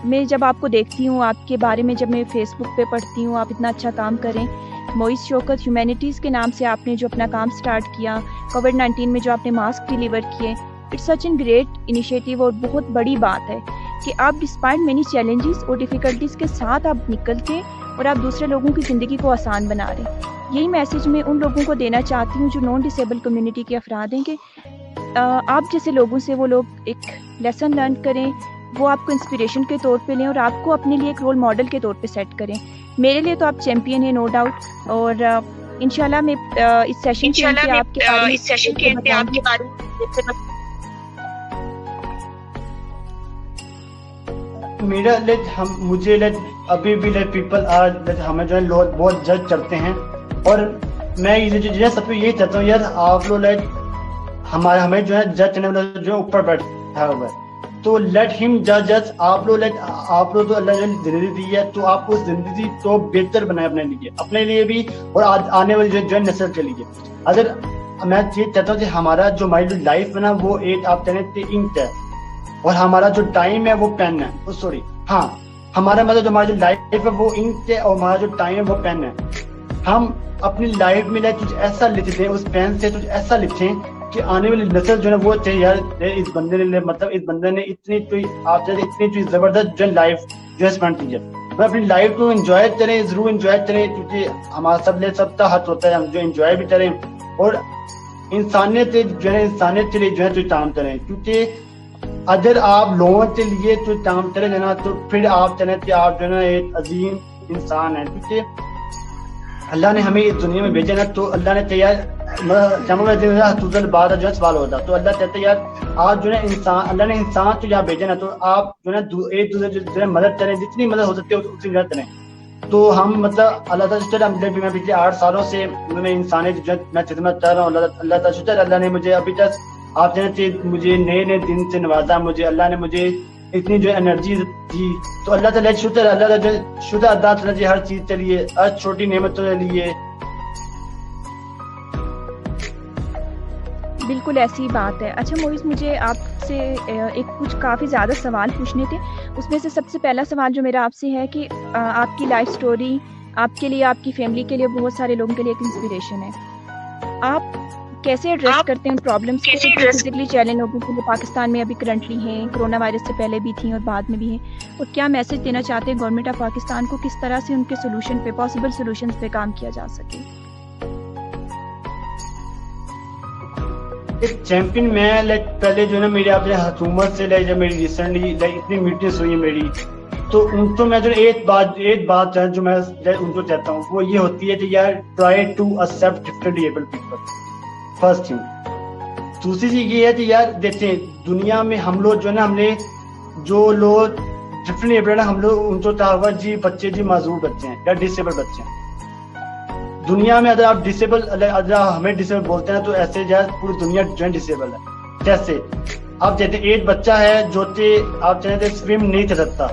میں جب آپ کو دیکھتی ہوں, آپ کے بارے میں جب میں فیس بک پہ پڑھتی ہوں, آپ اتنا اچھا کام کریں, موئز شوکت ہیومینٹیز کے نام سے آپ نے جو اپنا کام سٹارٹ کیا, کووڈ-19 میں جو آپ نے ماسک ڈیلیور کیے, it's such an great initiative, اور بہت بڑی بات ہے کہ آپ ڈسپائٹ مینی چیلنجز اور ڈیفیکلٹیز کے ساتھ آپ نکلتے اور آپ دوسرے لوگوں کی زندگی کو آسان بنا رہے ہیں. یہی میسیج میں ان لوگوں کو دینا چاہتی ہوں جو نان ڈسیبل کمیونٹی کے افراد ہیں, کہ آپ جیسے لوگوں سے وہ لوگ ایک لیسن لرن کریں, وہ آپ کو انسپریشن کے طور پہ لیں اور آپ کو اپنے لیے ایک رول ماڈل کے طور پہ سیٹ کریں. میرے لیے تو آپ چیمپئن ہیں, نو ڈاؤٹ. اور انشاءاللہ میں اس سیشن کے اند پہ آپ کے بارے میں میرا مجھے ابھی بھی پیپل آر ہمیں جو ہے لوگ بہت جج کرتے ہیں, اور میں سب کو یہی چاہتا ہوں یار آپ لوگ ہمیں جو ہے جج کرنے والا جو ہے اوپر بیٹھا ہوا ہے, تو لیٹ ہم جج اس. آپ لوگ تو اللہ نے زندگی دی ہے, تو آپ اس زندگی کو بہتر بنائیں اپنے لیے بھی اور آنے والی جو نسل کے لیے. اگر میں یہ چاہتا ہوں کہ ہمارا جو ہماری لائف ہے نا وہ ایک آپ کہتے ہیں انک ہے, اور ہمارا جو ٹائم ہے وہ پین ہے. سوری ہاں, ہمارا مطلب جو ہماری جو لائف ہے وہ انک ہے, اور ہمارا جو ٹائم ہے وہ پین ہے. ہم اپنی لائف میں کچھ ایسا لکھ دیں, اس پین سے کچھ ایسا لکھیں کہ آنے والی نسل جو ہے وہ چاہیے یار اس بندے نے مطلب اس بندے نے اتنی زبردست جو لائف جو اسپینڈ کی ہے. میں اپنی لائف کو انجوائے کریں, ضرور انجوائے کریں, کیونکہ ہمارا سب کا حق ہوتا ہے ہم جو انجوائے بھی کریں, اور انسانیت جو ہے انسانیت کے لیے جو ہے تو کام کریں. کیونکہ اگر آپ لوگوں کے لیے تو کام کریں نا تو پھر آپ چلیں کہ آپ جو ہے نا ایک عظیم انسان ہیں. کیونکہ اللہ نے ہمیں اس دنیا میں بھیجا نا, تو اللہ نے تیار بعد جو ہے سوال ہوتا, تو اللہ کہتے یار آپ جو ہے انسان, اللہ نے انسان تو یہاں بھیجا نا, تو آپ جو ہے ایک دوسرے جو ہے مدد کریں, جتنی مدد ہو سکتی ہے اتنی مدد کریں. تو ہم مطلب اللہ تعالیٰ میں پچھلے 8 سالوں سے میں انسانیت جو ہے میں خدمت کر رہا ہوں. اللہ تعالیٰ شکر اللہ نے مجھے ابھی تک آپ جانتے مجھے نئے دن سے نوازا, مجھے اللہ نے مجھے اتنی جو انرجی دی. تو اللہ تعالیٰ شکر, اللہ تعالیٰ شکر ادا کرنا چاہیے ہر چیز کے لیے, ہر چھوٹی نعمتوں کے لیے. بالکل ایسی بات ہے. اچھا موئز, مجھے آپ سے ایک کچھ کافی زیادہ سوال پوچھنے تھے. اس میں سے سب سے پہلا سوال جو میرا آپ سے ہے کہ آپ کی لائف سٹوری آپ کے لیے, آپ کی فیملی کے لیے, بہت سارے لوگوں کے لیے ایک انسپریشن ہے. آپ کیسے ایڈریس کرتے ہیں ان پرابلمس کو جو فزیکلی چیلنج لوگوں کے لیے پاکستان میں ابھی کرنٹلی ہیں, کرونا وائرس سے پہلے بھی تھیں اور بعد میں بھی ہیں, اور کیا میسج دینا چاہتے ہیں گورنمنٹ آف پاکستان کو, کس طرح سے ان کے سولوشن پہ, پاسبل سولوشنز پہ کام کیا جا سکے؟ ایک چیمپئن میں پہلے جو ہے نا میری آپ حکومت سے جب میری ریسنٹلی اتنی میٹنگس ہوئی میری, تو ان کو میں جو ایک بات جو میں ان کو چاہتا ہوں وہ یہ ہوتی ہے کہ یار try to accept different able people, first thing. دوسری چیز یہ ہے کہ یار دیکھتے ہیں دنیا میں ہم لوگ جو ہے نا, ہم نے جو لوگ ڈفرنٹ ایبل ہیں ہم لوگ ان کو کہا جی بچے جی معذور بچے ہیں یا ڈسیبل بچے ہیں. دنیا میں اگر آپ ڈسیبل, اگر ہمیں ڈسیبل بولتے ہیں تو ایسے جائے پوری دنیا جو ہے ڈسیبل ہے. جیسے آپ کہتے ہیں ایک بچہ ہے جو کہ آپ چاہتے ہیں سوئم نہیں کر سکتا,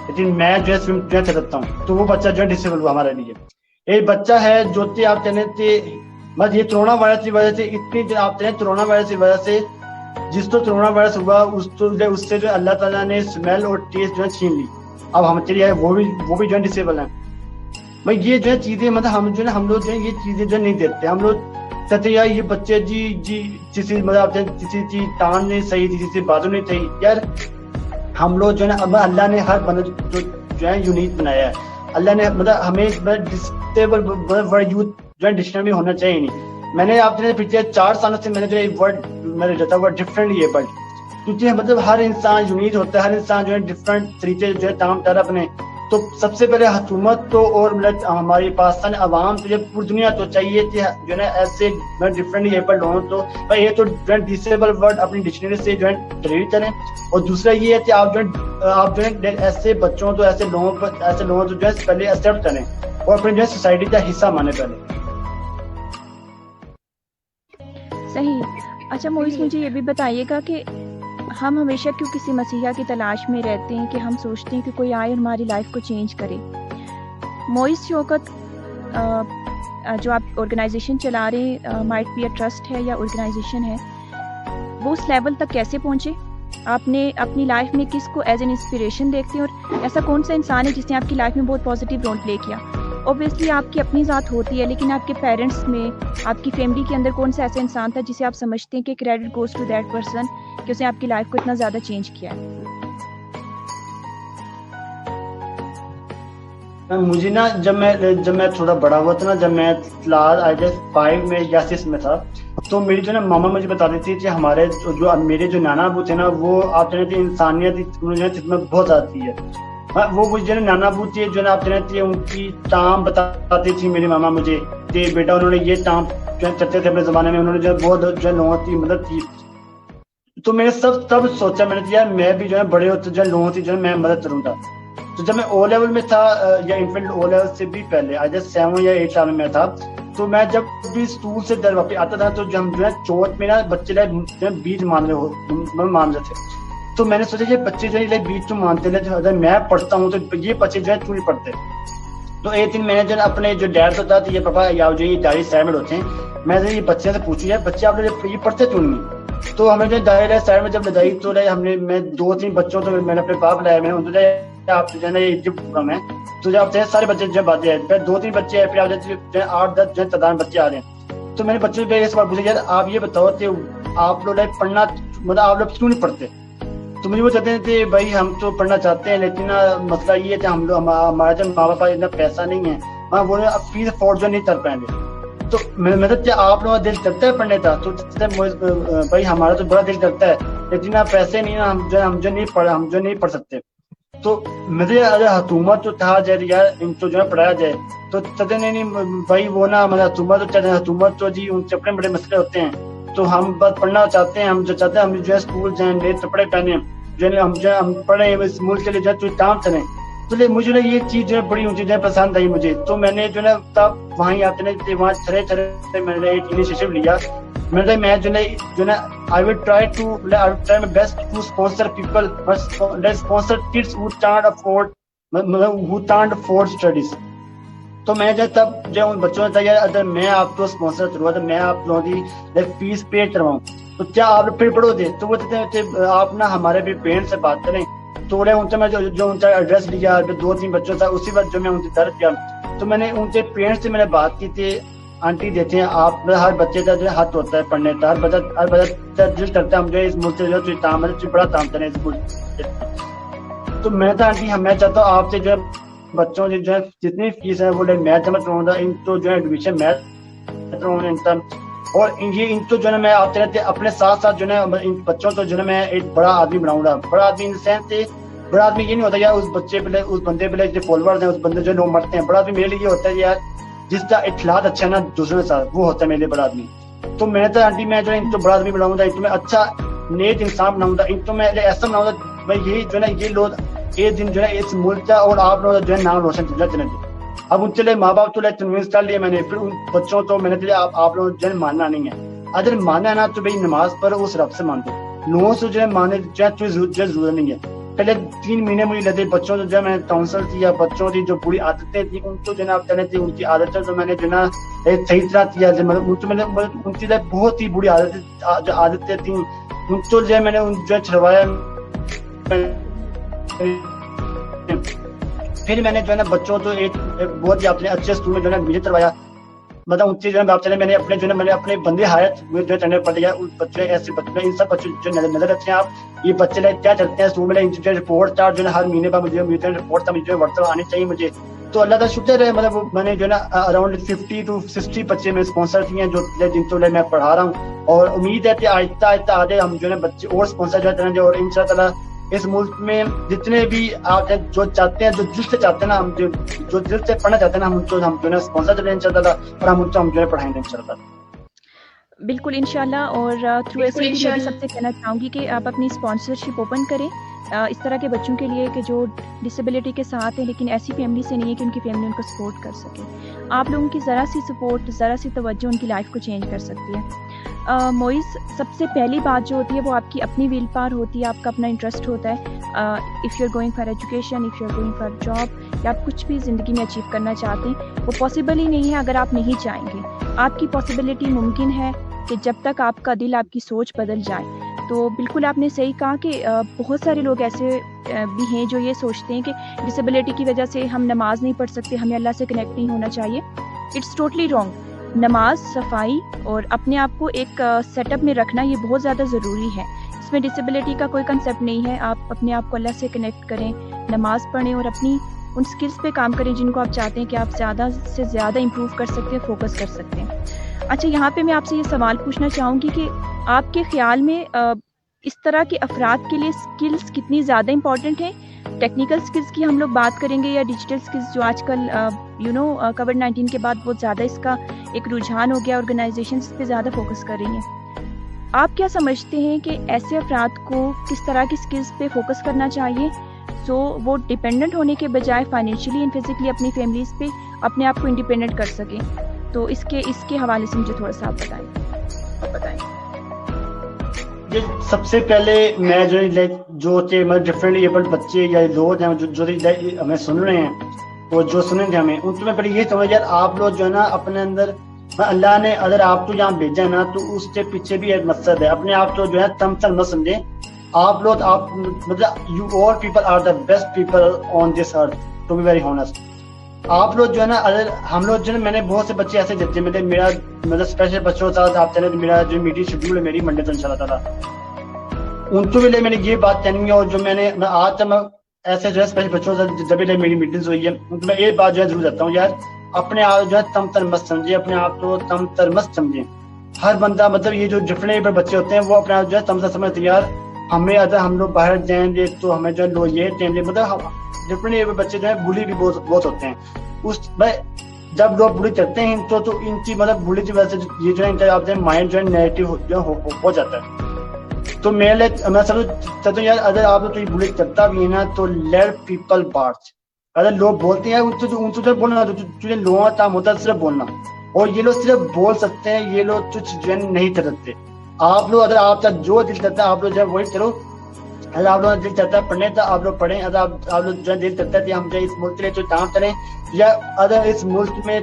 لیکن میں جو ہے سوئم کر سکتا ہوں, تو وہ بچہ جو ہے ڈسیبل ہوا ہمارے لیے. ایک بچہ ہے جو کہ آپ کہتے ہیں بس یہ کرونا وائرس کی وجہ سے اتنی آپ کہتے ہیں کرونا وائرس کی وجہ سے جس کو کرونا وائرس ہوا اس سے جو اللہ تعالیٰ نے اسمیل اور ٹیسٹ جو ہے چھین لی. اب ہم چلیے وہ بھی جو ہے ڈسیبل ہیں. بھائی یہ جو ہے چیزیں مطلب ہم جو ہے ہم لوگ جو ہے یہ چیزیں جو نہیں دیتے. ہم لوگ کہتے ہیں یار یہ بچے جی کسی مطلب کسی چیز ٹانگ نہیں صحیح, کسی سے بازو نہیں صحیح. یار ہم لوگ جو ہے نا اللہ نے ہر بندہ جو ہے یونیک بنایا ہے. اللہ نے مطلب ہمیں ڈسیبل ورڈ یوز جو ہے ڈکشنری میں ہونا چاہیے نہیں. میں نے آپ نے پچھلے 4 سالوں سے میں نے جو ہے ورڈ میں نے جاتا ورڈ ڈفرینٹ یہ کیونکہ مطلب ہر انسان یونیک ہوتا ہے, ہر انسان جو ہے ڈفرینٹ طریقے جو ہے کام کر اپنے. تو سب سے پہلے حکومت تو اور ہماری پاکستان عوام تو یہ پوری دنیا تو چاہیے کہ جو ہے نا ایسے ڈفرینٹلی ایبلڈ ہوں تو یہ تو ڈسیبل ورڈ اپنی ڈکشنری سے جو ہے ڈیلیٹ کریں. اور دوسرا یہ ہے کہ آپ جو ہے ایسے بچوں تو ایسے لوگوں کو جو ہے پہلے ایکسیپٹ کریں اور اپنی جو ہے سوسائٹی کا حصہ مانیں پہلے. صحیح. اچھا موئز مجھے یہ بھی بتائیے گا کہ ہم ہمیشہ کیوں کسی مسیحا کی تلاش میں رہتے ہیں کہ ہم سوچتے ہیں کہ کوئی آئے اور ہماری لائف کو چینج کرے. موئز شوکت جو آپ آرگنائزیشن چلا رہے ہیں, مائٹ بی اے ٹرسٹ ہے یا آرگنائزیشن ہے, وہ اس لیول تک کیسے پہنچے؟ آپ نے اپنی لائف میں کس کو ایز این انسپریشن دیکھتے ہیں اور ایسا کون سا انسان ہے جس نے آپ کی لائف میں بہت پازیٹیو رول پلے کیا؟ اوبویسلی آپ کی اپنی ذات ہوتی ہے, لیکن آپ کے پیرنٹس میں, آپ کی فیملی کے اندر کون سا ایسا انسان تھا جسے آپ سمجھتے ہیں کہ credit goes to that person کہ اس نے آپ کی لائف کو اتنا زیادہ چینج کیا ہے؟ مجھے نا جب میں تھوڑا بڑا ہوا تھا نا, جب میں کلاس آئی گیس 5 میں یا 6 میں تھا, تو میری جو نا ماما مجھے بتاتی تھی کہ ہمارے میرے جو نانا ابو تھے نا, وہ آپ جانتے ہیں انسانیت میں بہت آتی ہے. وہ جو ہے نانا ابو تھے جو ہے نا آپ جانتے ہیں ان کی ٹام بتاتی تھی میری ماما مجھے کہ بیٹا انہوں نے یہ ٹام جو ہے چلتے تھے اپنے زمانے میں, انہوں نے جو ہے بہت جو ہے لوگوں کی مدد کی. تو میں نے تب سوچا, میں نے کیا میں بھی جو ہے بڑے ہوتے جو ہے لوگوں کی جو ہے میں مدد کروں گا. تو جب میں او لیول میں تھا یا انفینٹ او لیول سے بھی پہلے آئی جس 7 یا 8 سال میں تھا, تو میں جب بھی اسکول سے در واپس آتا تھا تو ہم جو ہے چوٹ میں نا بچے جو ہے بیج مان رہے تھے. تو میں نے سوچا یہ بچے جو ہے بیج تو مانتے ہیں, اگر میں پڑھتا ہوں تو یہ بچے جو ہے کیوں نہیں پڑھتے. تو ایک دن میں نے جو ہے اپنے جو ڈیڈ ہوتا تھا, یہ پاپا یا جو یہ ڈیڈی سائڈ ہوتے ہیں, میں نے یہ بچے سے پوچھی ہے بچے آپ لوگ یہ پڑھتے کیوں نہیں. تو ہمیں جو ڈیڈی سائڈ میں جب لگائی تو میں 2-3 بچوں تو میں نے اپنے باپ لایا, میں نے آپ جو ہے نا یہ پروگرام ہے تو جب آپ سارے بچے جو باتیں ہیں 2-3 بچے ہیں, پھر آپ جو ہے 8-10 جو ہے تعداد بچے آ رہے ہیں. تو میں نے بچوں سے یہ سوال پوچھا یار آپ یہ بتاؤ کہ آپ لوگ پڑھنا مطلب آپ لوگ کیوں نہیں پڑھتے. تو مجھے وہ کہتے ہیں کہ بھائی ہم تو پڑھنا چاہتے ہیں, لیکن مسئلہ یہ ہے کہ ہم لوگ ہمارا جو ماں باپ اتنا پیسہ نہیں ہے, ہاں وہ فیس افورڈ جو نہیں کر پائیں گے. تو میں تو کیا آپ لوگوں کا دل کرتا ہے پڑھنے کا؟ تو بھائی ہمارا تو بڑا دل کرتا ہے, لیکن پیسے نہیں نا, ہم جو نہیں پڑھ سکتے. تو مجھے اگر حکومت تو کہا جائے یار ان کو جو ہے پڑھایا جائے, تو چلتے نہیں بھائی وہ نا مطلب حکومت تو جی ان سے اپنے بڑے مسئلے ہوتے ہیں. تو ہم بس پڑھنا چاہتے ہیں, ہم جو چاہتے ہیں ہم جو ہے اسکول جائیں, نئے کپڑے پہنے, جو ہے ہم پڑھیں, اس ملک کے لیے جو ہے کام چلیں. تو مجھے نا یہ چیز جو ہے بڑی اونچی جو ہے پسند آئی مجھے. تو میں نے جو ہے تب وہیں آتے ہیں وہاں چھڑے میں نے ایک انیشیٹو لیا. میں جو ہے I will try my best to sponsor people, let's sponsor kids who can't afford studies. تو میں جو تب جو ان بچوں نے کہا اگر میں آپ کو اسپانسر کروں تو میں آپ لوگوں کی فیس پے کرواؤں تو کیا آپ لوگ پھر پڑھو گے. تو وہ کہتے ہیں آپ نا ہمارے بھی پیرنٹس سے بات کریں. تو ان سے میں جو ان کا ایڈریس لیا 2-3 بچوں تھا, اسی وقت جو میں ان سے درد کیا. تو میں نے ان کے پیرنٹس سے میں نے بات کی تھی, آنٹی دیتے ہیں آپ ہر بچے کا جو ہے حق ہوتا ہے پڑھنے کا, ہر بچہ دل کرتا ہے ہم جو ہے اس ملک سے جو کام ہے بڑا کام کریں اس ملک. تو میں تو آنٹی میں چاہتا ہوں آپ سے جو ہے بچوں کی جو ہے جتنی فیس ہے وہ میں جمع کروں گا, ان کو جو ہے ایڈمیشن میں کروں گا, اور ان کو جو ہے میں آپ سے اپنے ساتھ ساتھ جو ہے ان بچوں کو جو ہے میں ایک بڑا آدمی بناؤں گا. بڑا آدمی ان سینس بڑا آدمی یہ نہیں ہوتا یار اس بچے پہ اس بندے پہ جو فالوورز ہیں اس بندے جو لوگ مرتے ہیں. بڑا آدمی میرے لیے یہ ہوتا ہے یار جس کا اخلاق اچھا ہے نا دوسروں کے ساتھ, وہ ہوتا ہے میرے لیے بڑا آدمی. تو میں تو آنٹی میں جو ہے ان کو بڑا آدمی بناؤں گا, ان کو میں اچھا نیک انسان بناؤں گا, ان کو میں ایسا بناؤں گا میں یہی جو ہے نا یہ لوگ ایک دن جو ہے اس ملک کا اور آپ لوگ جو ہے نام روشن چلیں گے. اب ان کے لیے ماں باپ تو کنوینس کر لیے میں نے, پھر ان بچوں تو میں نے آپ لوگ جو ہے ماننا نہیں ہے. اگر ماننا ہے نا تو بھائی نماز پڑھو, اس رب سے مان دو, لوگوں سے جو ہے ماننے جو ہے ضرورت نہیں ہے. پہلے 3 مہینے مجھے لگے بچوں سے جو ہے میں نے کاؤنسل کیا, بچوں کی جو بری عادتیں تھیں ان کو جو ہے آپ کہنے تھے ان کی عادتیں تو میں نے جو ہے نا صحیح طرح کیا. ان کی بہت ہی بری عادتیں تھیں ان کو جو ہے میں نے جو ہے چھڑوایا. پھر میں نے جو ہے نا بچوں کو ایک بہت ہی اپنے اچھے اسکول میں جو ہے ایڈمیشن کروایا. مطلب ان سے جو ہے آپ چلے میں نے اپنے جو ہے میں نے اپنے بندے ہائر جو ہے چلنے پڑ گیا. ان بچے ایسے بچے ان سب بچوں جو نظر رکھتے ہیں آپ, یہ بچے کیا چلتے ہیں اسکول میں, جو رپورٹ چارٹ جو ہے ہر مہینے بعد مجھے رپورٹ مجھے واٹس ایپ آنی چاہیے مجھے. تو اللہ کا شکر ہے مطلب میں نے جو ہے نا اراؤنڈ 50 to 60 بچے میں اسپانسر کیے ہیں جو جن کو میں پڑھا رہا ہوں. اور امید ہے کہ آہستہ آہستہ آگے ہم جو ہے بچے اور اسپانسر جو ہے اور ان شاء اللہ اس ملک میں جتنے بھی آپ جو چاہتے ہیں, جو دل سے چاہتے ہیں نا, ہم جو دل سے پڑھنا چاہتے ہیں نا, ہم جو ہے نا اسپانسر کریں انشاء اللہ, اور ہم جو ہے پڑھائیں گے انشاء اللہ. بالکل انشاءاللہ. اور تھرو ایس میں بھی سب سے کہنا چاہوں گی کہ آپ اپنی اسپانسرشپ اوپن کریں اس طرح کے بچوں کے لیے کہ جو ڈسیبلٹی کے ساتھ ہیں لیکن ایسی فیملی سے نہیں ہے کہ ان کی فیملی ان کو سپورٹ کر سکے. آپ لوگوں کی ذرا سی سپورٹ, ذرا سی توجہ ان کی لائف کو چینج کر سکتی ہے. موئز, سب سے پہلی بات جو ہوتی ہے وہ آپ کی اپنی ویل پاور ہوتی ہے, آپ کا اپنا انٹرسٹ ہوتا ہے. If you are going for education, if you are going for job, یا آپ کچھ بھی زندگی میں اچیو کرنا چاہتے ہیں, وہ پاسبل ہی نہیں ہے اگر آپ نہیں چاہیں گے. آپ کی پاسبلٹی ممکن ہے کہ جب تک آپ کا دل, آپ کی سوچ بدل جائے. تو بالکل آپ نے صحیح کہا کہ بہت سارے لوگ ایسے بھی ہیں جو یہ سوچتے ہیں کہ ڈسیبلٹی کی وجہ سے ہم نماز نہیں پڑھ سکتے, ہمیں اللہ سے کنیکٹ نہیں ہونا چاہیے. It's totally wrong. نماز, صفائی اور اپنے آپ کو ایک سیٹ اپ میں رکھنا یہ بہت زیادہ ضروری ہے. اس میں ڈسیبلٹی کا کوئی کنسیپٹ نہیں ہے. آپ اپنے آپ کو اللہ سے کنیکٹ کریں, نماز پڑھیں اور اپنی ان سکلز پہ کام کریں جن کو آپ چاہتے ہیں کہ آپ زیادہ سے زیادہ امپروو کر سکتے ہیں, فوکس کر سکتے ہیں. اچھا, یہاں پہ میں آپ سے یہ سوال پوچھنا چاہوں گی کہ آپ کے خیال میں اس طرح کے افراد کے لیے سکلز کتنی زیادہ امپورٹنٹ ہیں؟ ٹیکنیکل سکلز کی ہم لوگ بات کریں گے یا ڈیجیٹل سکلز جو آج کل کووڈ-19 کے بعد بہت زیادہ اس کا ایک رجحان ہو گیا, آرگنائزیشنز پہ زیادہ فوکس کر رہی ہیں. آپ کیا سمجھتے ہیں کہ ایسے افراد کو کس طرح کی سکلز پہ فوکس کرنا چاہیے سو وہ ڈپینڈنٹ ہونے کے بجائے فائنینشلی اینڈ فزیکلی اپنی فیملیز پہ اپنے آپ کو انڈیپینڈنٹ کر سکیں؟ تو اس کے حوالے سے مجھے تھوڑا سا آپ بتائیں. سب سے پہلے میں جو ڈفرینٹ ایبلڈ بچے یا لوگ ہیں جو ہمیں سن رہے ہیں, اور جو سنیں گے ہمیں, ان کو میں پہلے یہ سمجھ یار آپ لوگ جو ہے نا اپنے اندر, اللہ نے اگر آپ کو یہاں بھیجا ہے نا تو اس کے پیچھے بھی ایک مقصد ہے. اپنے آپ کو جو ہے تم تک نہ سمجھیں. آپ لوگ مطلب you all people are the best people on this earth, to be very honest. آپ لوگ جو ہے نا, اگر ہم لوگ جو ہے, میں نے بہت سے بچے ایسے دیتے ہیں, میرا مطلب اسپیشل بچوں کے ساتھ آپ چلے, میرا جو میٹنگ شیڈیول ہے میری منڈے سے ان شاء اللہ تعالیٰ, ان کو بھی لے میں نے یہ بات کہنی ہے. اور جو میں آج تک میں ایسے جو ہے اسپیشل بچوں سے جب بھی میری میٹنگز ہوئی ہے, ان کو میں ایک بات جو ہے ضرور دیتا ہوں, یار اپنے آپ جو ہے تم تر مت سمجھے, اپنے آپ کو تم تر مت سمجھیں. ہر بندہ مطلب یہ جو ڈفرینٹ بچے ہوتے ہیں وہ اپنے آپ جو ہے تم تر سمجھتے ہیں, یار ہمیں اگر ہم لوگ باہر جائیں گے تو ہمیں جو ہے لوگ یہ دیں گے. مطلب ڈفرینٹ بچے جو ہیں بلی بھی بہت ہوتے ہیں. اس جب لوگ بلی کرتے ہیں تو ان کی مطلب بلی کی وجہ سے یہ جو ہے آپ مائنڈ جو ہے نیگیٹو ہو جاتا ہے. تو میں سب چاہتا ہوں یار اگر آپ کوئی بلی کرتا بھی ہے نا تو لیٹ پیپل بارچ. اگر لوگ بولتے ہیں ان سے بولنا, تجھے لوگوں کا کام ہوتا ہے صرف بولنا, اور یہ لوگ صرف بول سکتے ہیں, یہ لوگ کچھ جو ہے نہیں کر سکتے. آپ لوگ اگر آپ کا جو دل کرتا ہے آپ لوگ جو ہے وہی کرو. اگر آپ لوگوں کا دل چاہتا ہے پڑھنے تو آپ لوگ پڑھیں. اگر آپ لوگ جو ہے دل کرتا ہے کہ ہم جو اس ملک کے لیے جو کام کریں, یا اگر اس ملک میں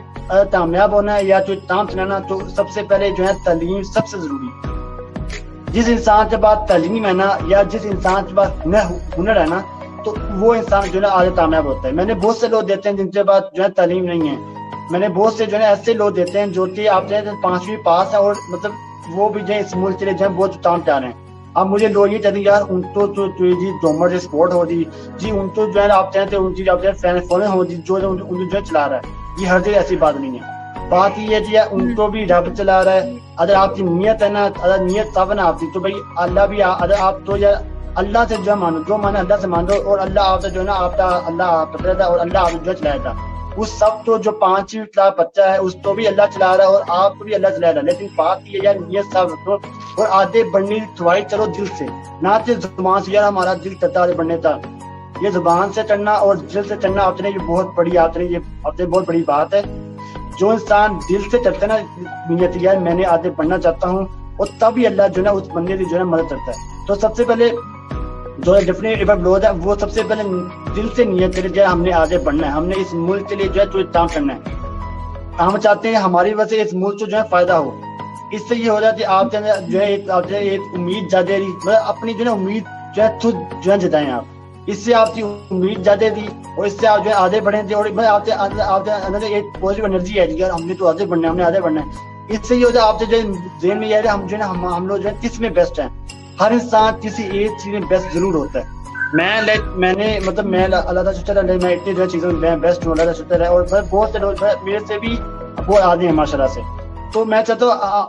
کامیاب ہونا ہے یا جو کام چلانا, تو سب سے پہلے جو ہے تعلیم سب سے ضروری ہے. جس انسان کے پاس تعلیم ہے نا, یا جس انسان کے پاس ہنر ہے نا, تو وہ انسان جو ہے آگے کامیاب ہوتا ہے. میں نے بہت سے لوگ دیتے ہیں جن کے پاس جو ہے تعلیم نہیں ہے. میں نے بہت سے جو ہے ایسے لوگ دیتے ہیں جو کہ آپ جو ہے 5ویں پاس ہے, اور مطلب وہ بھی جو ہے اس ملک کے لیے جو ہے بہت کام چاہ رہے ہیں. اب مجھے لوگ یہ چاہتے ہیں یار ان کو تو جی گورنمنٹ سپورٹ ہو جی, ان کو جو ہے آپ چاہتے ہیں ان کی آپ جو ہے فالوئنگ ہو جی, جو ہے چلا رہا ہے. یہ ہر جگہ ایسی بات نہیں ہے. بات یہ ہے جی ان کو بھی رب چلا رہا ہے. اگر آپ کی نیت ہے نا, اگر نیت صاف ہے نا آپ کی, تو بھائی اللہ بھی, اگر آپ تو یا اللہ سے جو مانو, جو مانے اللہ سے مانو, اور اللہ آپ سے جو ہے نا آپ کا اللہ پکڑا تھا, اور اللہ آپ جو چلایا تھا. اس سب تو جو 5ویں کلاس بچہ ہے اس کو بھی اللہ چلا رہا ہے, اور آپ کو بھی اللہ چلا رہا ہے. لیکن بات یہ یار نیت صاف رکھو, اور آگے بڑھنے کی دعائی چلو دل سے, نہ صرف زبان سے. یار ہمارا دل کرتا آگے بڑھنے کا, یہ زبان سے چڑھنا اور دل سے چڑھنا آپ نے یہ بہت بڑی, آپ نے بہت بڑی بات ہے. جو انسان دل سے چلتا ہے نا نیت, یار میں نے آگے بڑھنا چاہتا ہوں, اور تبھی اللہ جو ہے نا اس بندے کی جو ہے مدد کرتا ہے. تو سب سے پہلے جو ہے ڈیفینیٹ لوگ ہے, وہ سب سے پہلے دل سے نیت کرے جو ہے ہم نے آگے بڑھنا ہے, ہم نے اس ملک کے لیے جو ہے تو کام کرنا ہے. ہم چاہتے ہیں ہماری وجہ سے اس ملک کو جو ہے فائدہ ہو. اس سے یہ ہو جاتی ہے آپ جو ہے ایک امید زیادہ رہی, مطلب اپنی جو ہے امید جو ہے خود جو ہے جتائیں آپ. اس سے آپ کی امید زیادہ دی, اور اس سے آپ جو ہے آگے بڑھیں تھے, اور آپ کے اندر ایک پازیٹیو انرجی ہے یار ہم نے تو آگے بڑھنا ہے, ہم نے آگے بڑھنا ہے. اس سے یہ ہو جائے آپ سے جو ذہن میں یہ ہے ہم جو ہے ہم لوگ جو ہے کس میں بیسٹ ہیں. ہر انسان کسی ایک چیز میں بیسٹ ضرور ہوتا ہے. میں نے مطلب میں اللہ کا شکر ہے, میں اتنی جو چیزوں میں بیسٹ ہوں, اللہ کا شکر ہے. اور بہت سے لوگ میرے سے بھی بہت آگے ہیں ماشاء اللہ سے. تو میں چاہتا ہوں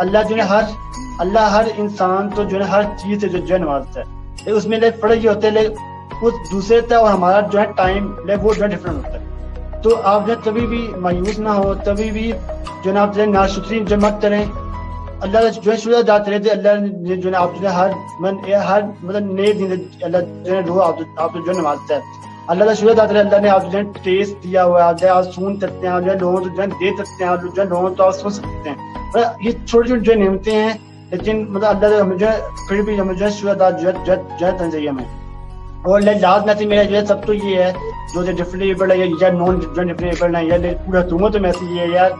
اللہ ہر انسان تو جو ہے ہر چیز سے جو ہے نوازتا ہے. اس میں فرق یہ ہوتا ہے اس دوسرے کا اور ہمارا جو ہے ٹائم وہ جو ہے ڈفرینٹ ہوتا ہے. تو آپ جو ہے کبھی بھی مایوس نہ ہو, کبھی بھی جو ہے آپ جو ہے ناشکری جو مت کریں. اللہ کا جو ہے شکر ادا کریں تھے. اللہ نے جو ہے آپ جو ہے ہر مطلب نئے دن اللہ جو ہے روح آپ جو ہے نوازتا ہے. اللہ کا شکر ادا کریں, اللہ نے آپ جو ہے ٹیسٹ دیا ہوا ہے, آپ سن سکتے ہیں, آپ جو ہے لوگوں کو جو ہے دے سکتے ہیں, آپ جو ہے لوگوں کو آپ سن سکتے ہیں. یہ چھوٹی چھوٹی جو نعمتیں ہیں, لیکن مطلب اللہ ہمیں جو ہے پھر بھی ہمیں جو ہے شکر ادا جو ہے کرنا چاہیے ہمیں. اور لاسٹ میں سے میرا جو ہے سب تو یہ ہے جو ڈفرینٹ ہے یا نان ڈفرینٹ ہے یا پورا حکومت میں سے یہ ہے یار,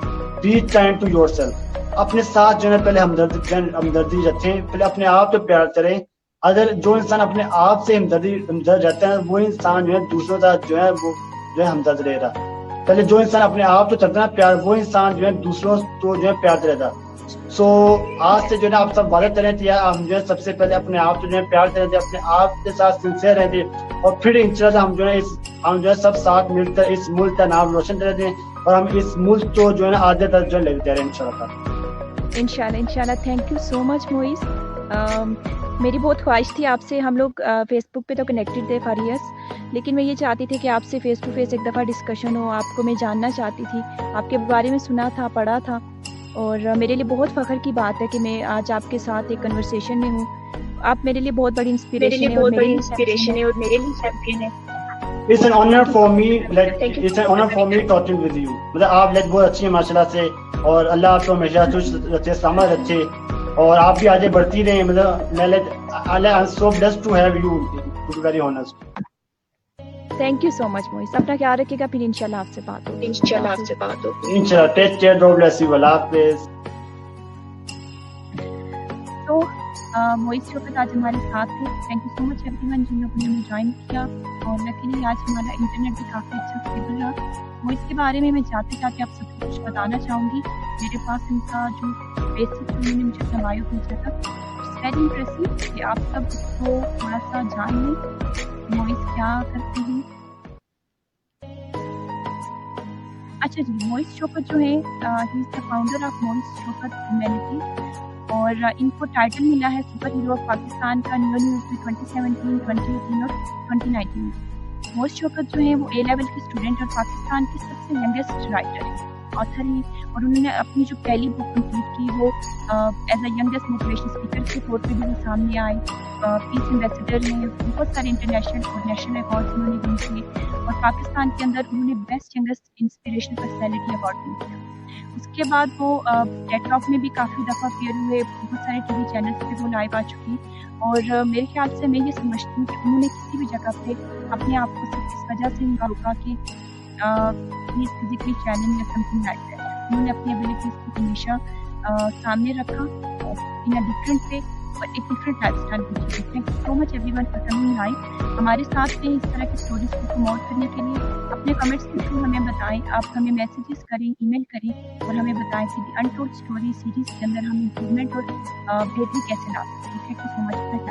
take time to yourself. اپنے ساتھ جو ہے پہلے ہمدردی رکھیں, پہلے اپنے آپ پہ پیار کریں. اگر جو انسان اپنے آپ سے ہمدرد رہتا ہے وہ انسان جو ہے دوسروں کا جو ہے وہ جو ہے ہمدرد رہے گا. پہلے جو انسان اپنے آپ کو کرتا ہے پیار, وہ انسان جو ہے دوسروں کو جو ہے پیار رہتا. سو آج سے جو ہے آپ سب وعدہ کریں تھے, ہم جو ہے سب سے پہلے اپنے آپ کو جو ہے پیار کریں تھے, اپنے آپ کے ساتھ سنسیئر رہتے, اور پھر انشاءاللہ ہم جو ہے سب ساتھ مل کر اس ملک کا نام روشن کرتے ہیں, اور ہم اس ملک کو جو ہے نا آگے تک جو ہے لے جا رہے ہیں انشاءاللہ. Thank you so much موئز. میری بہت خواہش تھی آپ سے, ہم لوگ فیس بک پہ تو کنیکٹڈ تھے فاریس, لیکن میں یہ چاہتی تھی کہ آپ سے فیس ٹو فیس ایک دفعہ ڈسکشن ہو. آپ کو میں جاننا چاہتی تھی, آپ کے بارے میں سنا تھا, پڑھا تھا, اور میرے لیے بہت فخر کی بات ہے کہ میں آج آپ کے ساتھ ایک کنورسیشن میں ہوں. آپ میرے لیے بہت بڑی انسپریشن ہے اور میرے لیے چیمپئن ہے. It's an honor for me, it's an honor for me talking with you. مطلب آپ بہت اچھی ہیں ماشاءاللہ سے, اور اللہ آپ کو ہمیشہ خوش رکھے, سلامت رکھے, اور آپ بھی آگے بڑھتی رہیں. مطلب I'm so blessed to have you, to be very honest. Thank you so much Moiz. اپنا خیال رکھیے گا, پھر انشاءاللہ آپ سے بات ہوگی. انشاءاللہ. Take care, God bless you. اللہ حافظ. تو موئز شوکت آج ہمارے ساتھ تھے. Thank you so much every one جن لوگوں نے ہمیں جوائن کیا, اور لکیلی آج ہمارا انٹرنیٹ بھی کافی اچھا اسٹیبل رہا. موئز کے بارے میں جاتے جاتے آپ سب کو کچھ بتانا چاہوں گی. میرے پاس ان کا جو بیسک انہوں نے مجھے اپنا بایو بھیجا تھا, اٹس ویری امپریسو کہ آپ سب اس کو تھوڑا سا جان لیں موئز کیا کرتے ہیں. اچھا جی, موئز شوکت جو ہے he is the founder of Moiz Shaukat Humanities, اور ان کو ٹائٹل ملا ہے سپر ہیرو آف پاکستان کا نیوز میں 2017, 2018 اور 2019. موئز شوکت جو ہیں وہ اے لیول کے اسٹوڈنٹ اور پاکستان کے سب سے ینگسٹ رائٹر ہیں, آتھر ہیں, اور انہوں نے اپنی جو پہلی بک کمپلیٹ کی وہ as a youngest motivation speaker کے طور پہ بھی وہ سامنے آئے. پیس ایمبیسڈر ہیں, بہت سارے انٹرنیشنل اور نیشنل ایوارڈز انہوں نے ون کیے, اور پاکستان کے اندر انہوں نے best youngest inspirational personality award one کیا. اس کے بعد وہ ٹیڈ ٹاک میں بھی کافی دفعہ اپیئر ہوئے, بہت سارے ٹی وی چینلس پہ وہ لائیو آ چکی, اور میرے خیال سے میں یہ سمجھتی ہوں کہ انہوں نے کسی بھی جگہ پہ اپنے آپ کو صرف اس وجہ سے نہیں روکا کہ ہی از فزیکلی چیلنج یا سم تھنگ لائک دیٹ. انہوں نے اپنی ایبلٹیز کو ہمیشہ سامنے رکھا ان اے ڈفرینٹ وے, اور ایک ڈفرینٹ لائف اسٹائل بھی. Thank you so much every one for coming life. ہمارے ساتھ میں اس طرح کی اسٹوریز کو پروموٹ کرنے کے لیے اپنے کمنٹس کے تھرو ہمیں بتائیں, آپ ہمیں میسیجز کریں, ای میل کریں, اور ہمیں بتائیں کہ دی انٹولڈ اسٹوری سیریز کے اندر ہم امپروومنٹ اور بہتری کیسے لا سکتے ہیں. Thank you so much.